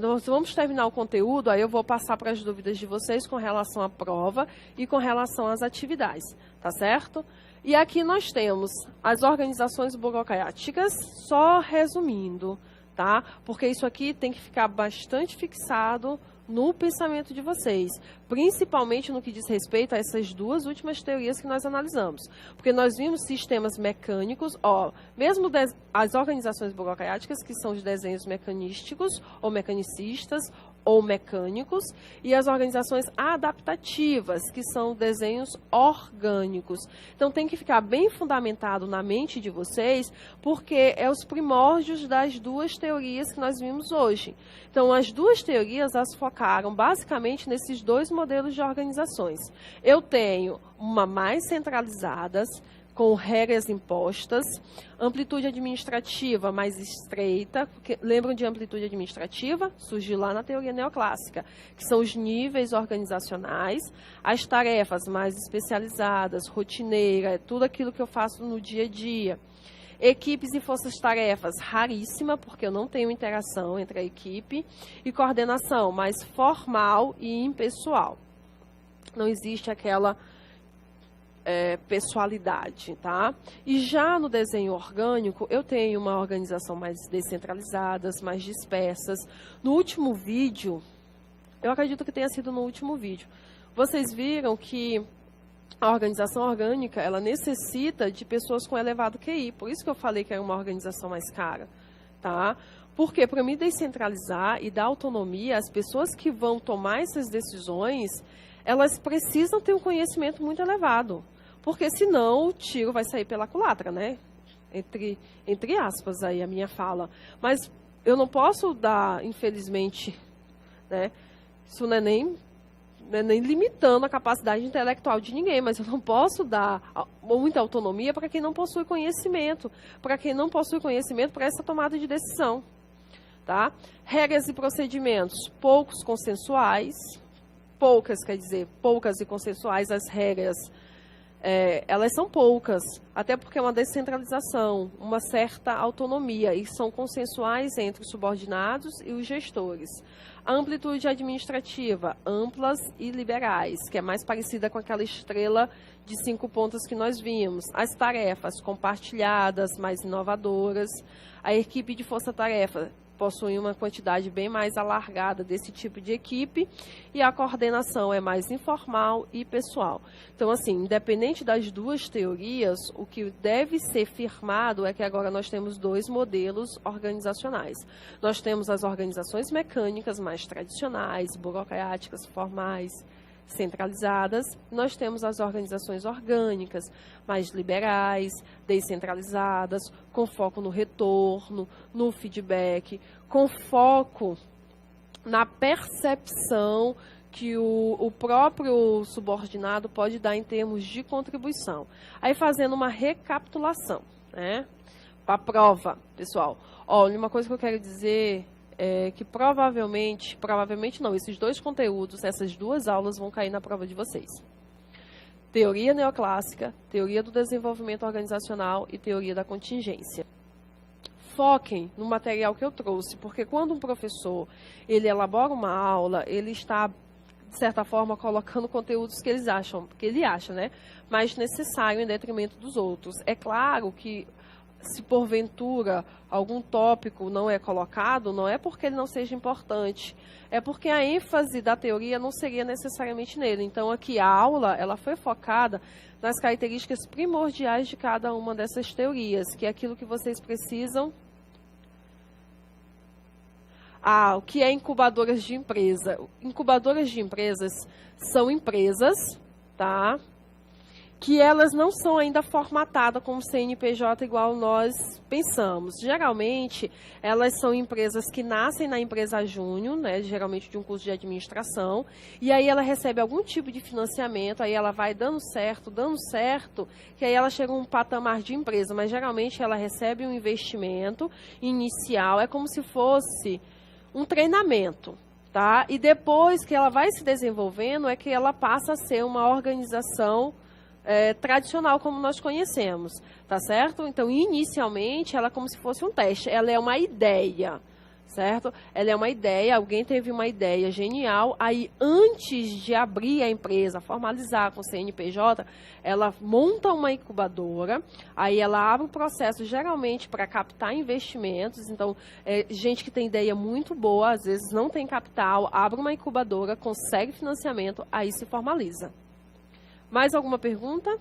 [SPEAKER 1] nós vamos terminar o conteúdo, aí eu vou passar para as dúvidas de vocês com relação à prova e com relação às atividades, tá certo? E aqui nós temos as organizações burocráticas, só resumindo, tá? Porque isso aqui tem que ficar bastante fixado no pensamento de vocês, principalmente no que diz respeito a essas duas últimas teorias que nós analisamos. Porque nós vimos sistemas mecânicos, mesmo as organizações burocráticas, que são os desenhos mecanísticos ou mecanicistas, ou mecânicos, e as organizações adaptativas, que são desenhos orgânicos. Então, tem que ficar bem fundamentado na mente de vocês, porque é os primórdios das duas teorias que nós vimos hoje. Então, as duas teorias, elas focaram basicamente nesses dois modelos de organizações. Eu tenho uma mais centralizadas, com regras impostas, amplitude administrativa mais estreita, porque, lembram de amplitude administrativa? Surgiu lá na teoria neoclássica, que são os níveis organizacionais, as tarefas mais especializadas, rotineira, tudo aquilo que eu faço no dia a dia. Equipes e forças-tarefas, raríssima, porque eu não tenho interação entre a equipe, e coordenação mais formal e impessoal. Não existe aquela pessoalidade, tá? E já no desenho orgânico, eu tenho uma organização mais descentralizada, mais dispersas. No último vídeo, eu acredito que tenha sido no último vídeo, vocês viram que a organização orgânica, ela necessita de pessoas com elevado QI, por isso que eu falei que é uma organização mais cara, tá? Porque para me descentralizar e dar autonomia, as pessoas que vão tomar essas decisões, elas precisam ter um conhecimento muito elevado. Porque senão o tiro vai sair pela culatra, né? Entre aspas aí a minha fala. Mas eu não posso dar, infelizmente, né? Isso não é nem limitando a capacidade intelectual de ninguém, mas eu não posso dar muita autonomia para quem não possui conhecimento. Para quem não possui conhecimento para essa tomada de decisão. Tá? Regras e procedimentos, poucos consensuais. Poucas e consensuais as regras. Elas são poucas, até porque é uma descentralização, uma certa autonomia, e são consensuais entre os subordinados e os gestores. A amplitude administrativa, amplas e liberais, que é mais parecida com aquela estrela de 5 pontos que nós vimos. As tarefas compartilhadas, mais inovadoras. A equipe de força-tarefa possui uma quantidade bem mais alargada desse tipo de equipe, e a coordenação é mais informal e pessoal. Então, assim, independente das duas teorias, o que deve ser firmado é que agora nós temos dois modelos organizacionais. Nós temos as organizações mecânicas mais tradicionais, burocráticas, formais, centralizadas, nós temos as organizações orgânicas, mais liberais, descentralizadas, com foco no retorno, no feedback, com foco na percepção que o próprio subordinado pode dar em termos de contribuição. Aí fazendo uma recapitulação, né? Para a prova, pessoal. Olha, uma coisa que eu quero dizer é que provavelmente não, esses dois conteúdos, essas duas aulas vão cair na prova de vocês. Teoria neoclássica, teoria do desenvolvimento organizacional e teoria da contingência. Foquem no material que eu trouxe, porque quando um professor ele elabora uma aula, ele está, de certa forma, colocando conteúdos que ele acha, né, mais necessário em detrimento dos outros. É claro que, se porventura algum tópico não é colocado, não é porque ele não seja importante, é porque a ênfase da teoria não seria necessariamente nele. Então, aqui a aula ela foi focada nas características primordiais de cada uma dessas teorias, que é aquilo que vocês precisam. O que é incubadoras de empresa? Incubadoras de empresas são empresas, tá? Que elas não são ainda formatadas como CNPJ igual nós pensamos. Geralmente, elas são empresas que nascem na empresa júnior, né, geralmente de um curso de administração, e aí ela recebe algum tipo de financiamento, aí ela vai dando certo, que aí ela chega a um patamar de empresa, mas geralmente ela recebe um investimento inicial, é como se fosse um treinamento, tá? E depois que ela vai se desenvolvendo, é que ela passa a ser uma organização tradicional como nós conhecemos, tá certo? Então, inicialmente, ela é como se fosse um teste, ela é uma ideia, certo? Ela é uma ideia, alguém teve uma ideia genial, aí antes de abrir a empresa, formalizar com o CNPJ, ela monta uma incubadora, aí ela abre o processo geralmente para captar investimentos, então, gente que tem ideia muito boa, às vezes não tem capital, abre uma incubadora, consegue financiamento, aí se formaliza. Mais alguma pergunta?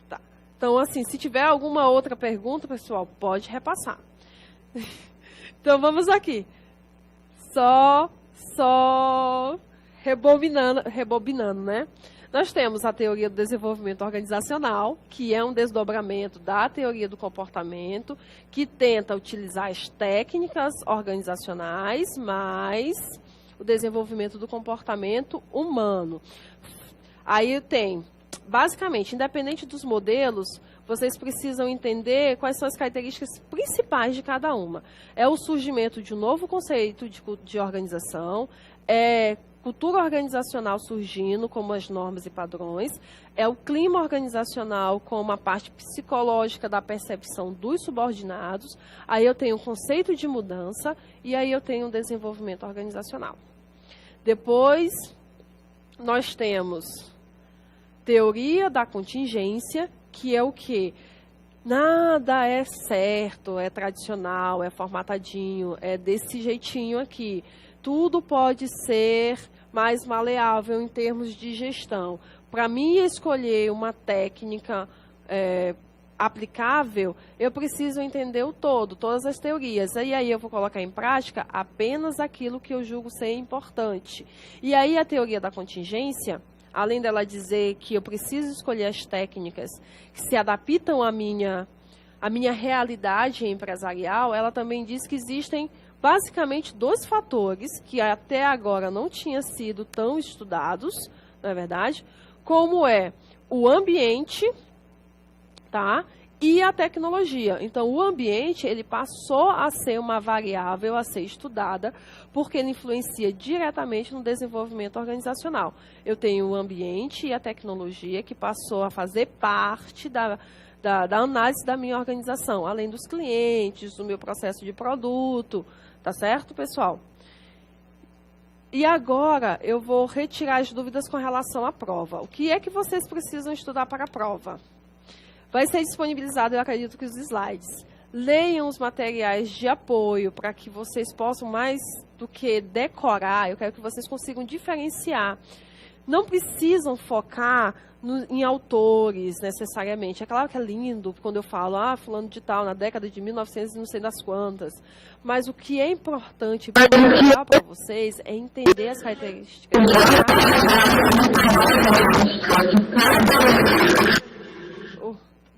[SPEAKER 1] Tá. Então, assim, se tiver alguma outra pergunta, pessoal, pode repassar. Então, vamos aqui. Só rebobinando, né? Nós temos a teoria do desenvolvimento organizacional, que é um desdobramento da teoria do comportamento, que tenta utilizar as técnicas organizacionais, mas o desenvolvimento do comportamento humano. Aí tem, basicamente, independente dos modelos, vocês precisam entender quais são as características principais de cada uma. É o surgimento de um novo conceito de organização, é cultura organizacional surgindo, como as normas e padrões, é o clima organizacional como a parte psicológica da percepção dos subordinados, aí eu tenho o conceito de mudança e aí eu tenho o desenvolvimento organizacional. Depois, nós temos teoria da contingência, que é o quê? Nada é certo, é tradicional, é formatadinho, é desse jeitinho aqui. Tudo pode ser mais maleável em termos de gestão. Para mim escolher uma técnica aplicável, eu preciso entender o todo, todas as teorias. E aí eu vou colocar em prática apenas aquilo que eu julgo ser importante. E aí a teoria da contingência, além dela dizer que eu preciso escolher as técnicas que se adaptam à minha realidade empresarial, ela também diz que existem basicamente dois fatores que até agora não tinham sido tão estudados, não é verdade? Como é o ambiente, tá? E a tecnologia. Então, o ambiente, ele passou a ser uma variável a ser estudada, porque ele influencia diretamente no desenvolvimento organizacional. Eu tenho o ambiente e a tecnologia que passou a fazer parte da análise da minha organização, além dos clientes, do meu processo de produto, tá certo, pessoal? E agora eu vou retirar as dúvidas com relação à prova. O que é que vocês precisam estudar para a prova? Vai ser disponibilizado, eu acredito que os slides. Leiam os materiais de apoio para que vocês possam, mais do que decorar, eu quero que vocês consigam diferenciar não precisam focar em autores, necessariamente. É claro que é lindo quando eu falo, fulano de tal, na década de 1900 não sei das quantas. Mas o que é importante para vocês é entender as características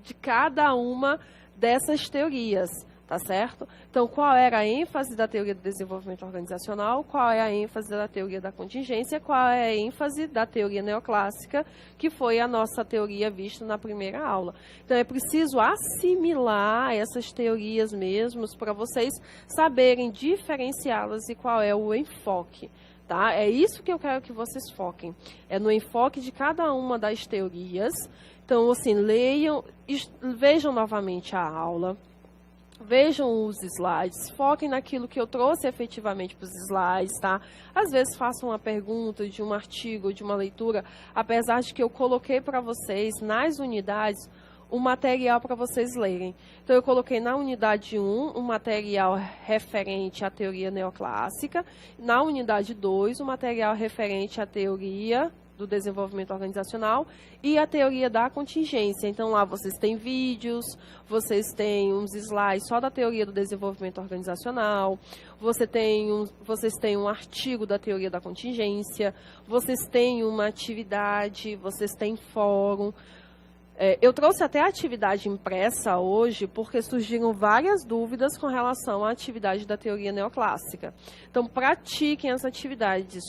[SPEAKER 1] de cada uma dessas teorias. Tá certo? Então, qual era a ênfase da teoria do desenvolvimento organizacional, qual é a ênfase da teoria da contingência, qual é a ênfase da teoria neoclássica, que foi a nossa teoria vista na primeira aula. Então, é preciso assimilar essas teorias mesmos para vocês saberem diferenciá-las e qual é o enfoque. Tá? É isso que eu quero que vocês foquem. É no enfoque de cada uma das teorias. Então, assim, leiam, vejam novamente a aula. Vejam os slides, foquem naquilo que eu trouxe efetivamente para os slides, tá? Às vezes façam uma pergunta de um artigo, de uma leitura, apesar de que eu coloquei para vocês, nas unidades, um material para vocês lerem. Então, eu coloquei na unidade 1 um material referente à teoria neoclássica, na unidade 2 um material referente à teoria do desenvolvimento organizacional e a teoria da contingência. Então, lá vocês têm vídeos, vocês têm uns slides só da teoria do desenvolvimento organizacional, vocês têm um artigo da teoria da contingência, vocês têm uma atividade, vocês têm fórum. Eu trouxe até a atividade impressa hoje, porque surgiram várias dúvidas com relação à atividade da teoria neoclássica. Então, pratiquem as atividades,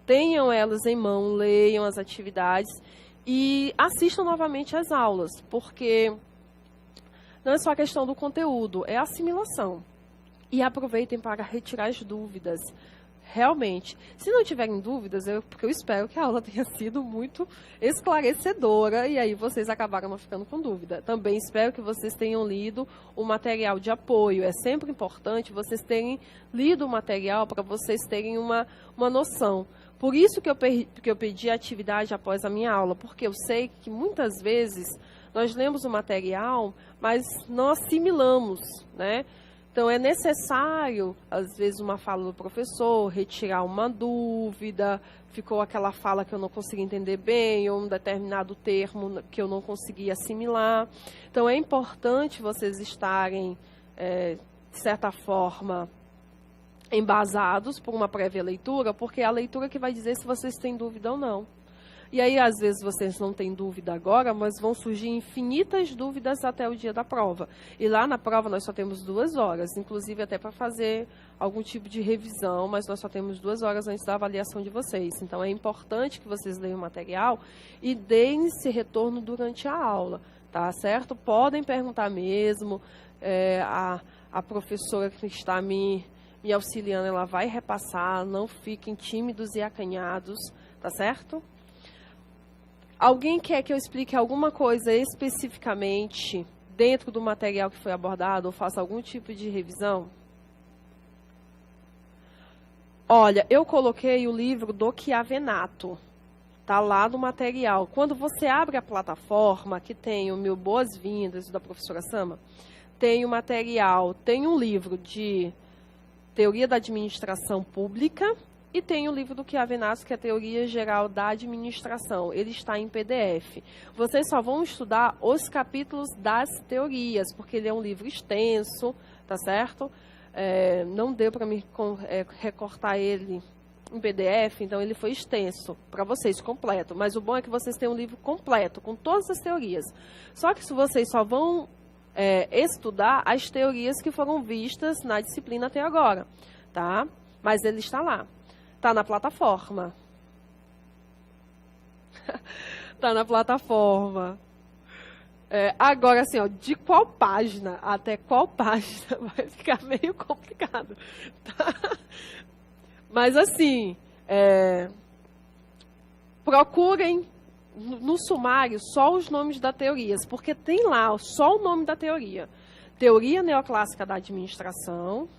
[SPEAKER 1] tenham elas em mão, leiam as atividades e assistam novamente às aulas, porque não é só a questão do conteúdo, é a assimilação. E aproveitem para retirar as dúvidas. Realmente, se não tiverem dúvidas, porque eu espero que a aula tenha sido muito esclarecedora e aí vocês acabaram não ficando com dúvida. Também espero que vocês tenham lido o material de apoio. É sempre importante vocês terem lido o material para vocês terem uma noção. Por isso que eu pedi a atividade após a minha aula, porque eu sei que muitas vezes nós lemos o material, mas não assimilamos, né? Então, é necessário, às vezes, uma fala do professor, retirar uma dúvida, ficou aquela fala que eu não consegui entender bem, ou um determinado termo que eu não consegui assimilar. Então, é importante vocês estarem, de certa forma, embasados por uma prévia leitura, porque é a leitura que vai dizer se vocês têm dúvida ou não. E aí, às vezes, vocês não têm dúvida agora, mas vão surgir infinitas dúvidas até o dia da prova. E lá na prova nós só temos 2 horas, inclusive até para fazer algum tipo de revisão, mas nós só temos 2 horas antes da avaliação de vocês. Então, é importante que vocês leiam o material e deem esse retorno durante a aula, tá certo? Podem perguntar mesmo, a professora que está me auxiliando, ela vai repassar, não fiquem tímidos e acanhados, tá certo? Alguém quer que eu explique alguma coisa especificamente dentro do material que foi abordado ou faça algum tipo de revisão? Olha, eu coloquei o livro do Chiavenato, tá lá no material. Quando você abre a plataforma, que tem o meu Boas-Vindas da professora Sama, tem o material, tem um livro de Teoria da Administração Pública, e tem o livro do Chiavenato, que é a Teoria Geral da Administração. Ele está em PDF. Vocês só vão estudar os capítulos das teorias, porque ele é um livro extenso, tá certo? Não deu para me recortar ele em PDF, então ele foi extenso para vocês, completo. Mas o bom é que vocês têm um livro completo, com todas as teorias. Só que se vocês só vão estudar as teorias que foram vistas na disciplina até agora, tá? Mas ele está lá. Está na plataforma. Está na plataforma. Agora, assim, ó, de qual página até qual página vai ficar meio complicado. Tá? Mas, assim, procurem no sumário só os nomes das teorias, porque tem lá só o nome da teoria. Teoria Neoclássica da Administração.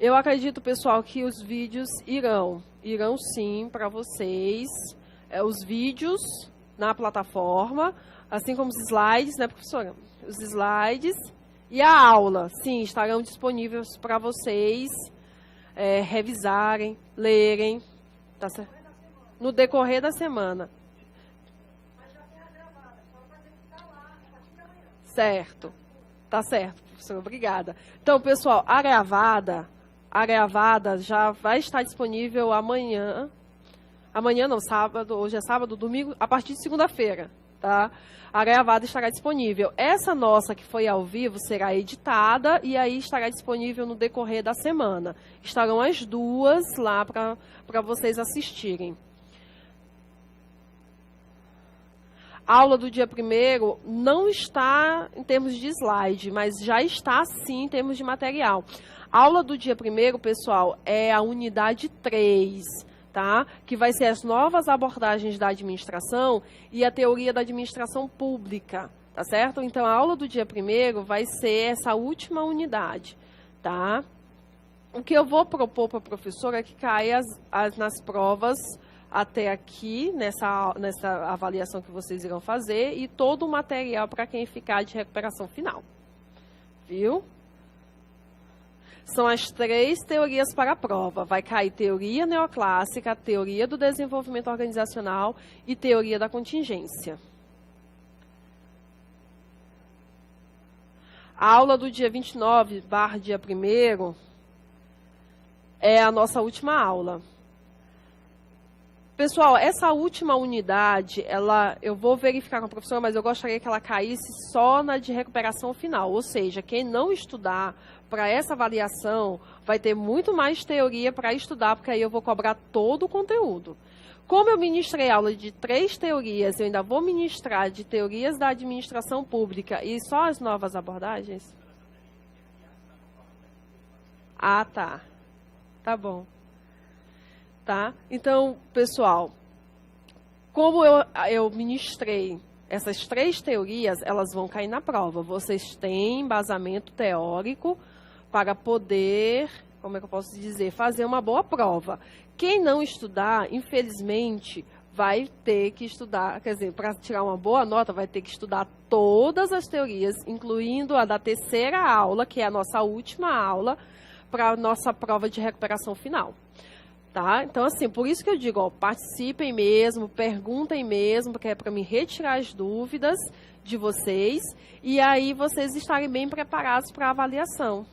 [SPEAKER 1] Eu acredito, pessoal, que os vídeos irão sim para vocês, os vídeos na plataforma, assim como os slides, né, professora? Os slides e a aula, sim, estarão disponíveis para vocês revisarem, lerem, tá certo? no decorrer da semana. Certo. Tá certo, professora. Obrigada. Então, pessoal, a gravada já vai estar disponível amanhã. Amanhã não, sábado, hoje é sábado, domingo, a partir de segunda-feira, tá? A gravada estará disponível. Essa nossa que foi ao vivo será editada e aí estará disponível no decorrer da semana. Estarão as duas lá para vocês assistirem. A aula do dia 1º não está em termos de slide, mas já está sim em termos de material. A aula do dia 1º, pessoal, é a unidade 3. Tá? Que vai ser as novas abordagens da administração e a teoria da administração pública, tá certo? Então, a aula do dia 1º vai ser essa última unidade, tá? O que eu vou propor para a professora é que caia nas provas até aqui, nessa avaliação que vocês irão fazer, e todo o material para quem ficar de recuperação final, viu? São as 3 teorias para a prova. Vai cair teoria neoclássica, teoria do desenvolvimento organizacional e teoria da contingência. A aula do dia 29, dia 1º, é a nossa última aula. Pessoal, essa última unidade, eu vou verificar com a professora, mas eu gostaria que ela caísse só na de recuperação final. Ou seja, quem não estudar para essa avaliação vai ter muito mais teoria para estudar, porque aí eu vou cobrar todo o conteúdo. Como eu ministrei aula de 3 teorias, eu ainda vou ministrar de teorias da administração pública e só as novas abordagens? Ah, tá. Tá bom. Tá? Então, pessoal, como eu ministrei essas 3 teorias, elas vão cair na prova. Vocês têm embasamento teórico para poder, como é que eu posso dizer, fazer uma boa prova. Quem não estudar, infelizmente, vai ter que estudar, quer dizer, para tirar uma boa nota, vai ter que estudar todas as teorias, incluindo a da 3ª aula, que é a nossa última aula, para a nossa prova de recuperação final. Tá? Então, assim, por isso que eu digo, ó, participem mesmo, perguntem mesmo, porque é para me retirar as dúvidas de vocês, e aí vocês estarem bem preparados para a avaliação.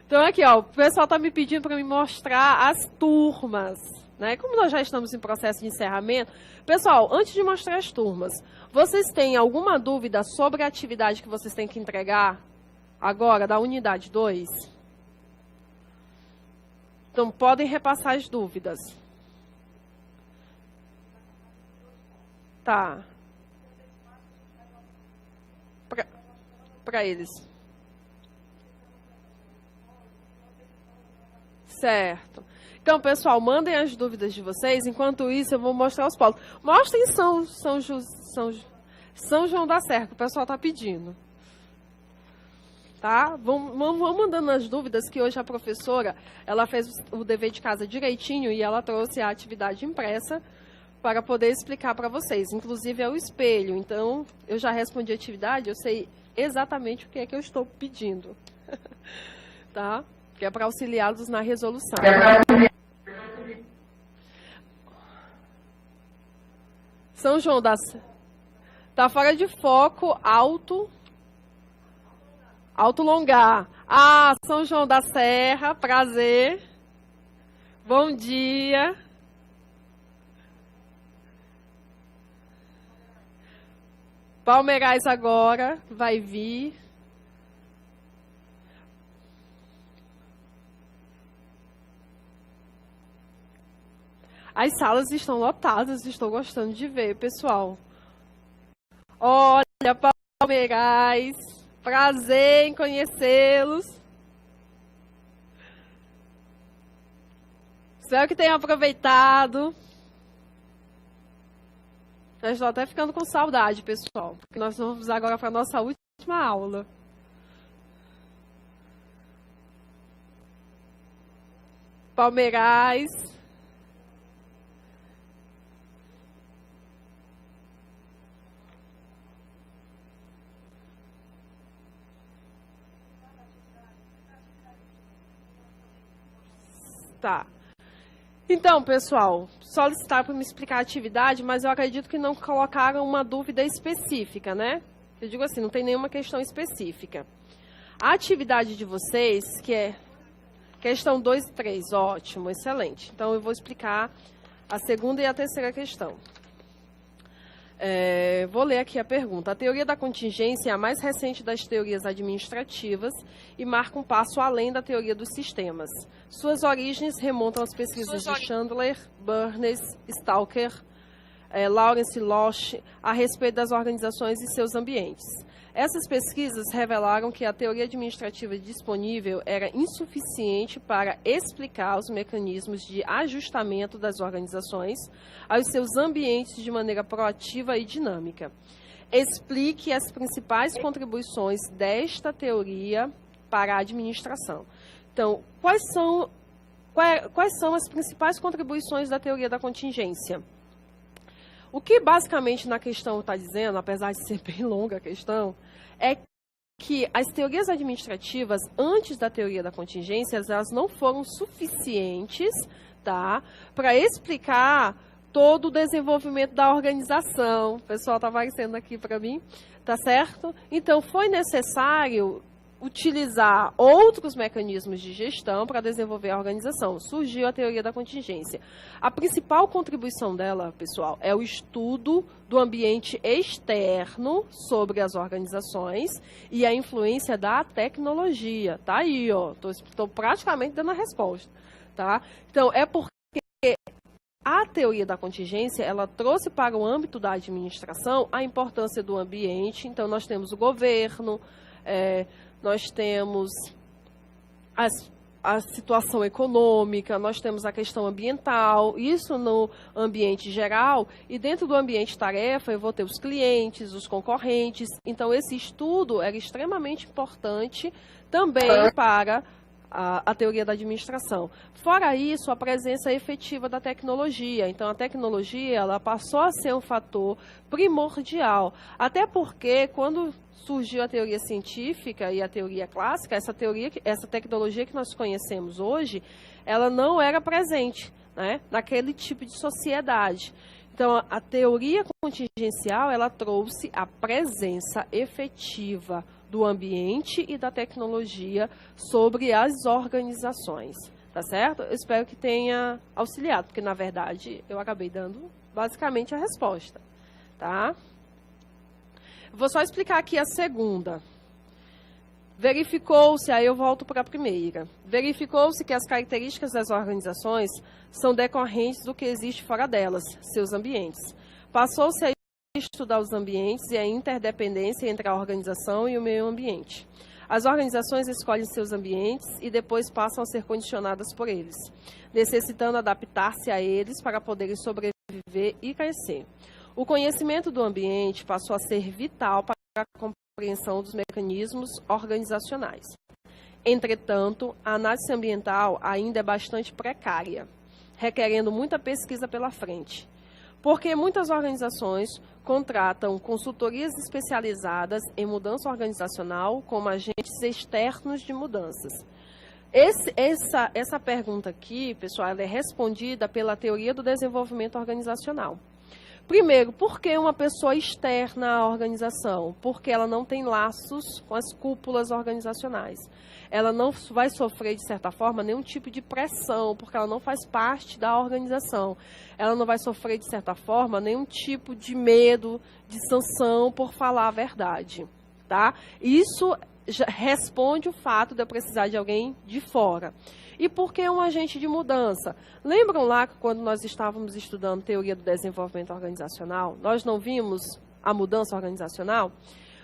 [SPEAKER 1] Então, aqui, ó, o pessoal está me pedindo para me mostrar as turmas, né? Como nós já estamos em processo de encerramento, pessoal, antes de mostrar as turmas, vocês têm alguma dúvida sobre a atividade que vocês têm que entregar agora, da unidade 2? Então, podem repassar as dúvidas. Tá. Para eles. Certo. Então, pessoal, mandem as dúvidas de vocês. Enquanto isso, eu vou mostrar os polos. Mostrem São João da Serra, que o pessoal está pedindo. Tá? Vão mandando as dúvidas, que hoje a professora, ela fez o dever de casa direitinho e ela trouxe a atividade impressa para poder explicar para vocês. Inclusive é o espelho. Então, eu já respondi a atividade, eu sei exatamente o que é que eu estou pedindo. Tá? Que é para auxiliá-los na resolução. São João da Serra. Tá fora de foco, Alto Longar. Ah, São João da Serra, prazer. Bom dia. Palmeirais agora vai vir. As salas estão lotadas, estou gostando de ver, pessoal. Olha, Palmeirais, prazer em conhecê-los. Espero que tenham aproveitado. Eu estou até ficando com saudade, pessoal, porque nós vamos agora para a nossa última aula. Palmeirais. Tá. Então, pessoal, solicitaram para me explicar a atividade, mas eu acredito que não colocaram uma dúvida específica, né? Eu digo assim, não tem nenhuma questão específica. A atividade de vocês, que é questão 2 e 3, ótimo, excelente. Então, eu vou explicar a segunda e a terceira questão. Vou ler aqui a pergunta. A teoria da contingência é a mais recente das teorias administrativas e marca um passo além da teoria dos sistemas. Suas origens remontam às pesquisas de Chandler, Burns, Stalker, Lawrence Losh a respeito das organizações e seus ambientes. Essas pesquisas revelaram que a teoria administrativa disponível era insuficiente para explicar os mecanismos de ajustamento das organizações aos seus ambientes de maneira proativa e dinâmica. Explique as principais contribuições desta teoria para a administração. Então, quais são as principais contribuições da teoria da contingência? O que basicamente na questão está dizendo, apesar de ser bem longa a questão, é que as teorias administrativas, antes da teoria da contingência, elas não foram suficientes, tá, para explicar todo o desenvolvimento da organização. O pessoal está aparecendo aqui para mim, tá certo? Então, foi necessário utilizar outros mecanismos de gestão para desenvolver a organização. Surgiu a teoria da contingência. A principal contribuição dela, pessoal, é o estudo do ambiente externo sobre as organizações e a influência da tecnologia. Tá aí, ó. Estou praticamente dando a resposta, tá? Então, é porque a teoria da contingência, ela trouxe para o âmbito da administração a importância do ambiente. Então, nós temos o governo, nós temos a situação econômica, nós temos a questão ambiental, isso no ambiente geral, e dentro do ambiente tarefa eu vou ter os clientes, os concorrentes. Então, esse estudo era extremamente importante também para a teoria da administração. Fora isso, a presença efetiva da tecnologia. Então, a tecnologia ela passou a ser um fator primordial, até porque quando surgiu a teoria científica e a teoria clássica, essa tecnologia que nós conhecemos hoje, ela não era presente, né, naquele tipo de sociedade. Então, a teoria contingencial, ela trouxe a presença efetiva do ambiente e da tecnologia sobre as organizações, tá certo? Eu espero que tenha auxiliado, porque, na verdade, eu acabei dando basicamente a resposta, tá? Vou só explicar aqui a segunda. Verificou-se, aí eu volto para a primeira. Verificou-se que as características das organizações são decorrentes do que existe fora delas, seus ambientes. Passou-se a estudar os ambientes e a interdependência entre a organização e o meio ambiente. As organizações escolhem seus ambientes e depois passam a ser condicionadas por eles, necessitando adaptar-se a eles para poderem sobreviver e crescer. O conhecimento do ambiente passou a ser vital para a compreensão dos mecanismos organizacionais. Entretanto, a análise ambiental ainda é bastante precária, requerendo muita pesquisa pela frente, porque muitas organizações contratam consultorias especializadas em mudança organizacional como agentes externos de mudanças. Essa pergunta aqui, pessoal, ela é respondida pela teoria do desenvolvimento organizacional. Primeiro, por que uma pessoa externa à organização? Porque ela não tem laços com as cúpulas organizacionais. Ela não vai sofrer, de certa forma, nenhum tipo de pressão, porque ela não faz parte da organização. Ela não vai sofrer, de certa forma, nenhum tipo de medo, de sanção por falar a verdade, tá? Isso já responde o fato de eu precisar de alguém de fora. E por que um agente de mudança? Lembram lá que quando nós estávamos estudando teoria do desenvolvimento organizacional, nós não vimos a mudança organizacional?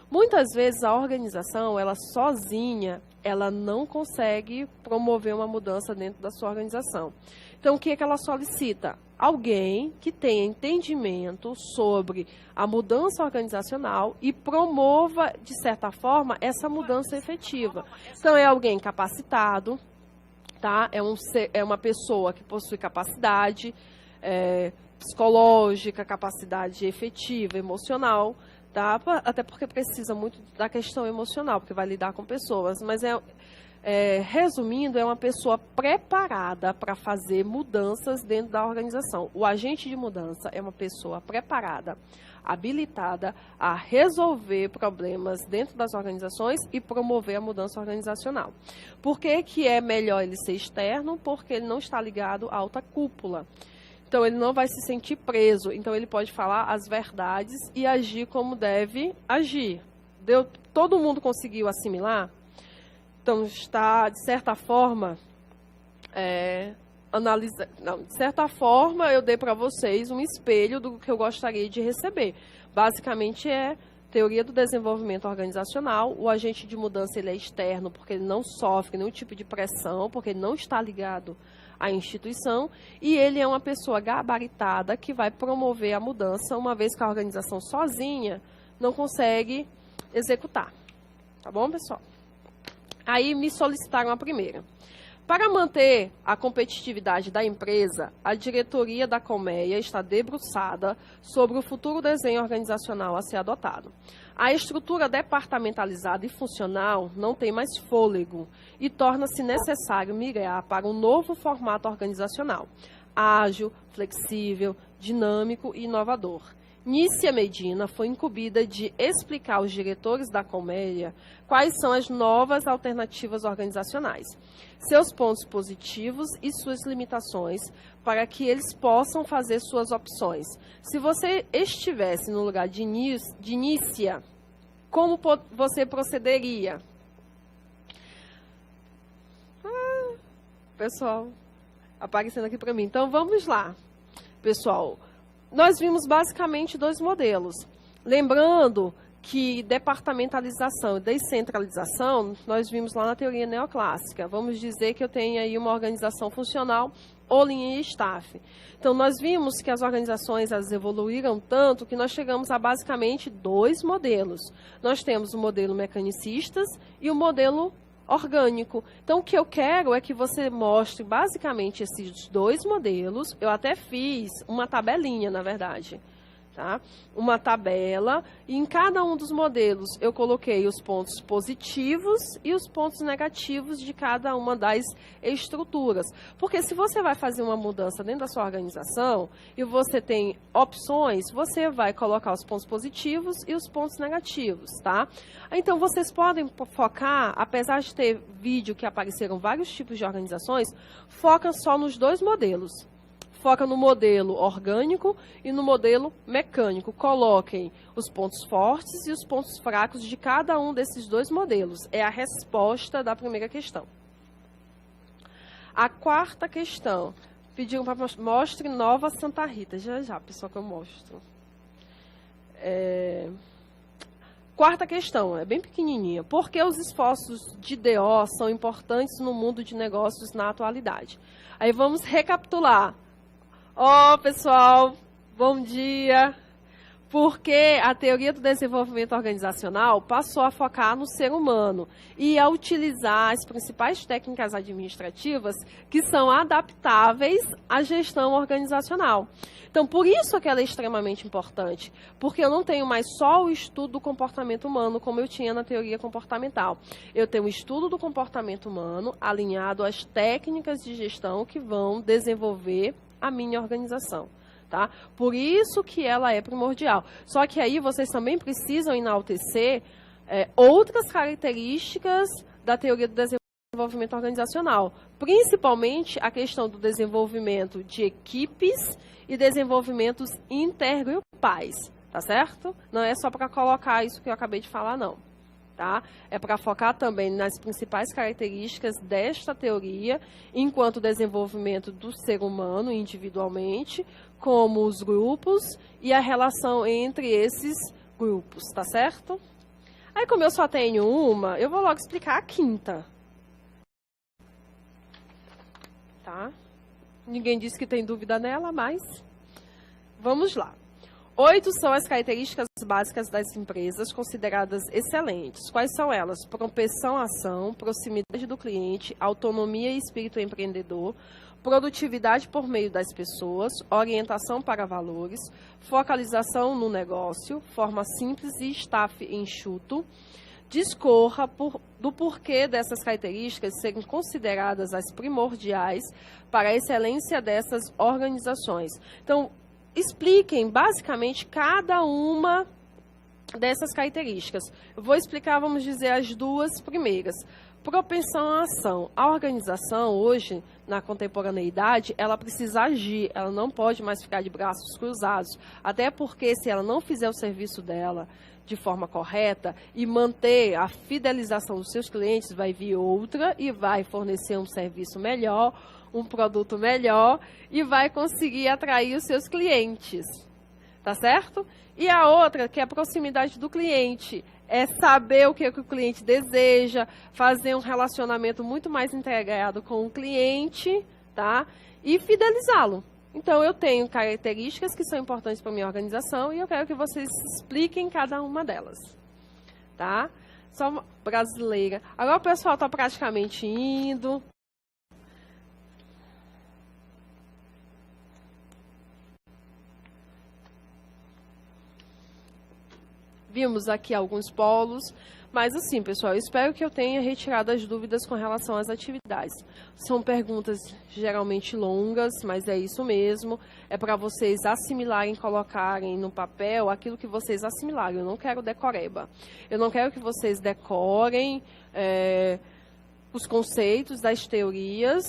[SPEAKER 1] Muitas vezes a organização, ela sozinha, ela não consegue promover uma mudança dentro da sua organização. Então, o que é que ela solicita? Alguém que tenha entendimento sobre a mudança organizacional e promova, de certa forma, essa mudança efetiva. Então, é alguém capacitado, tá? É uma pessoa que possui capacidade psicológica, capacidade efetiva, emocional, tá? Até porque precisa muito da questão emocional, porque vai lidar com pessoas, mas Resumindo, é uma pessoa preparada para fazer mudanças dentro da organização. O agente de mudança é uma pessoa preparada, habilitada a resolver problemas dentro das organizações e promover a mudança organizacional. Por que que é melhor ele ser externo? Porque ele não está ligado à alta cúpula. Então, ele não vai se sentir preso. Então, ele pode falar as verdades e agir como deve agir. Todo mundo conseguiu assimilar? Então, está, de certa forma, de certa forma, eu dei para vocês um espelho do que eu gostaria de receber. Basicamente, é teoria do desenvolvimento organizacional. O agente de mudança ele é externo, porque ele não sofre nenhum tipo de pressão, porque ele não está ligado à instituição. E ele é uma pessoa gabaritada que vai promover a mudança, uma vez que a organização sozinha não consegue executar. Tá bom, pessoal? Aí me solicitaram a primeira. Para manter a competitividade da empresa, a diretoria da Colmeia está debruçada sobre o futuro desenho organizacional a ser adotado. A estrutura departamentalizada e funcional não tem mais fôlego e torna-se necessário migrar para um novo formato organizacional, ágil, flexível, dinâmico e inovador. Nícia Medina foi incumbida de explicar aos diretores da Colmeia quais são as novas alternativas organizacionais, seus pontos positivos e suas limitações, para que eles possam fazer suas opções. Se você estivesse no lugar de Nícia, como você procederia? Pessoal, aparecendo aqui para mim. Então, vamos lá, pessoal. Nós vimos basicamente dois modelos. Lembrando que departamentalização e descentralização, nós vimos lá na teoria neoclássica. Vamos dizer que eu tenho aí uma organização funcional ou linha e staff. Então, nós vimos que as organizações elas evoluíram tanto que nós chegamos a basicamente dois modelos. Nós temos o modelo mecanicistas e o modelo orgânico. Então, o que eu quero é que você mostre basicamente esses dois modelos. Eu até fiz uma tabelinha, na verdade. Tá? Uma tabela, e em cada um dos modelos eu coloquei os pontos positivos e os pontos negativos de cada uma das estruturas. Porque se você vai fazer uma mudança dentro da sua organização e você tem opções, você vai colocar os pontos positivos e os pontos negativos, tá? Então, vocês podem focar, apesar de ter vídeo que apareceram vários tipos de organizações, foca só nos dois modelos. Foca no modelo orgânico e no modelo mecânico. Coloquem os pontos fortes e os pontos fracos de cada um desses dois modelos. É a resposta da primeira questão. A quarta questão. Pediram para mostre Nova Santa Rita. Já, pessoal, que eu mostro. Quarta questão, é bem pequenininha. Por que os esforços de DO são importantes no mundo de negócios na atualidade? Aí vamos recapitular. Pessoal, bom dia. Porque a teoria do desenvolvimento organizacional passou a focar no ser humano e a utilizar as principais técnicas administrativas que são adaptáveis à gestão organizacional. Então, por isso que ela é extremamente importante, porque eu não tenho mais só o estudo do comportamento humano, como eu tinha na teoria comportamental. Eu tenho o estudo do comportamento humano alinhado às técnicas de gestão que vão desenvolver a minha organização. Tá? Por isso que ela é primordial. Só que aí vocês também precisam enaltecer outras características da teoria do desenvolvimento organizacional, principalmente a questão do desenvolvimento de equipes e desenvolvimentos intergrupais, tá certo? Não é só para colocar isso que eu acabei de falar, não. Tá? É para focar também nas principais características desta teoria, enquanto desenvolvimento do ser humano individualmente, como os grupos e a relação entre esses grupos, tá certo? Aí, como eu só tenho uma, eu vou logo explicar a quinta. Tá? Ninguém disse que tem dúvida nela, mas vamos lá. 8 são as características básicas das empresas consideradas excelentes. Quais são elas? Propensão à ação, proximidade do cliente, autonomia e espírito empreendedor, produtividade por meio das pessoas, orientação para valores, focalização no negócio, forma simples e staff enxuto, discorra do porquê dessas características serem consideradas as primordiais para a excelência dessas organizações. Então, expliquem basicamente cada uma dessas características. Eu vou explicar, vamos dizer, as duas primeiras. Propensão à ação. A organização, hoje, na contemporaneidade, ela precisa agir, ela não pode mais ficar de braços cruzados, até porque se ela não fizer o serviço dela de forma correta e manter a fidelização dos seus clientes, vai vir outra e vai fornecer um serviço melhor, um produto melhor e vai conseguir atrair os seus clientes, tá certo? E a outra, que é a proximidade do cliente, é saber o que o cliente deseja, fazer um relacionamento muito mais integrado com o cliente, tá? E fidelizá-lo. Então, eu tenho características que são importantes para a minha organização e eu quero que vocês expliquem cada uma delas, tá? Só uma brasileira. Agora o pessoal está praticamente indo. Vimos aqui alguns polos, mas assim, pessoal, eu espero que eu tenha retirado as dúvidas com relação às atividades. São perguntas geralmente longas, mas é isso mesmo. É para vocês assimilarem, colocarem no papel aquilo que vocês assimilarem. Eu não quero decoreba. Eu não quero que vocês decorem os conceitos das teorias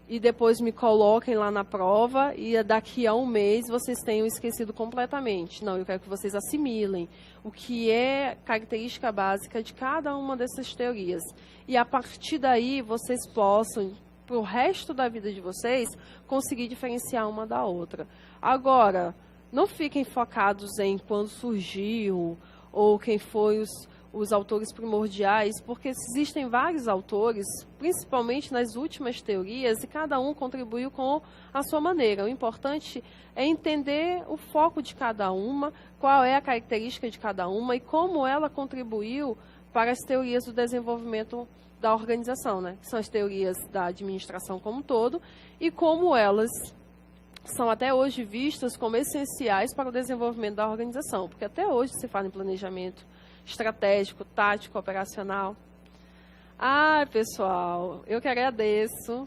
[SPEAKER 1] e depois me coloquem lá na prova e daqui a um mês vocês tenham esquecido completamente. Não, eu quero que vocês assimilem o que é característica básica de cada uma dessas teorias. E a partir daí vocês possam, para o resto da vida de vocês, conseguir diferenciar uma da outra. Agora, não fiquem focados em quando surgiu ou quem foi os autores primordiais, porque existem vários autores, principalmente nas últimas teorias, e cada um contribuiu com a sua maneira. O importante é entender o foco de cada uma, qual é a característica de cada uma e como ela contribuiu para as teorias do desenvolvimento da organização, né? Que são as teorias da administração como um todo, e como elas são até hoje vistas como essenciais para o desenvolvimento da organização, porque até hoje se fala em planejamento estratégico, tático, operacional. Ai, pessoal, eu que agradeço.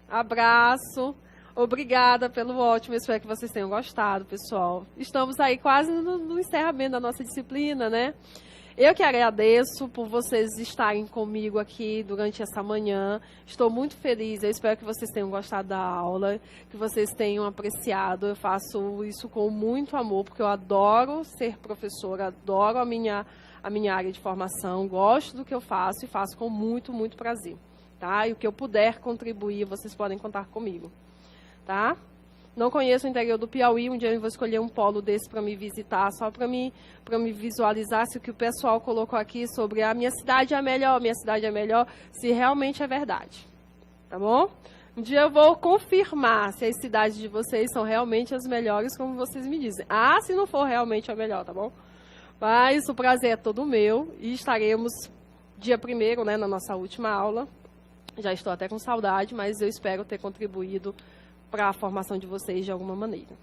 [SPEAKER 1] Abraço. Obrigada pelo ótimo. Espero que vocês tenham gostado, pessoal. Estamos aí quase no encerramento da nossa disciplina, né? Eu que agradeço por vocês estarem comigo aqui durante essa manhã. Estou muito feliz. Eu espero que vocês tenham gostado da aula, que vocês tenham apreciado. Eu faço isso com muito amor, porque eu adoro ser professora, adoro a minha área de formação, gosto do que eu faço e faço com muito, muito prazer, tá? E o que eu puder contribuir, vocês podem contar comigo, tá? Não conheço o interior do Piauí, um dia eu vou escolher um polo desse para me visitar, só para me visualizar se o que o pessoal colocou aqui sobre a minha cidade é melhor, se realmente é verdade, tá bom? Um dia eu vou confirmar se as cidades de vocês são realmente as melhores, como vocês me dizem. Ah, se não for realmente a melhor, tá bom? Mas o prazer é todo meu e estaremos dia 1º, né, na nossa última aula. Já estou até com saudade, mas eu espero ter contribuído para a formação de vocês de alguma maneira.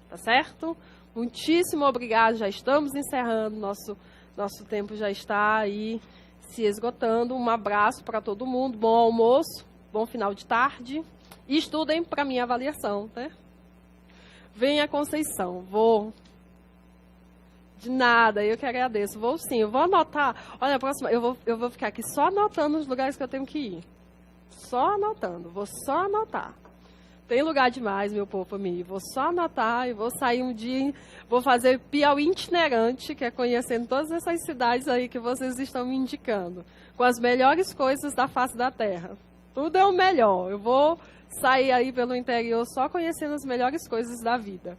[SPEAKER 1] Tá certo? Muitíssimo obrigado, já estamos encerrando, nosso tempo já está aí se esgotando. Um abraço para todo mundo, bom almoço, bom final de tarde e estudem para a minha avaliação, né? Venha, Conceição, vou... De nada, eu que agradeço. Vou sim, eu vou anotar. Olha, a próxima, eu vou ficar aqui só anotando os lugares que eu tenho que ir. Só anotando, vou só anotar. Tem lugar demais, meu povo, para mim. Vou só anotar e vou sair um dia, vou fazer Piauí itinerante, que é conhecendo todas essas cidades aí que vocês estão me indicando, com as melhores coisas da face da terra. Tudo é o melhor. Eu vou sair aí pelo interior só conhecendo as melhores coisas da vida.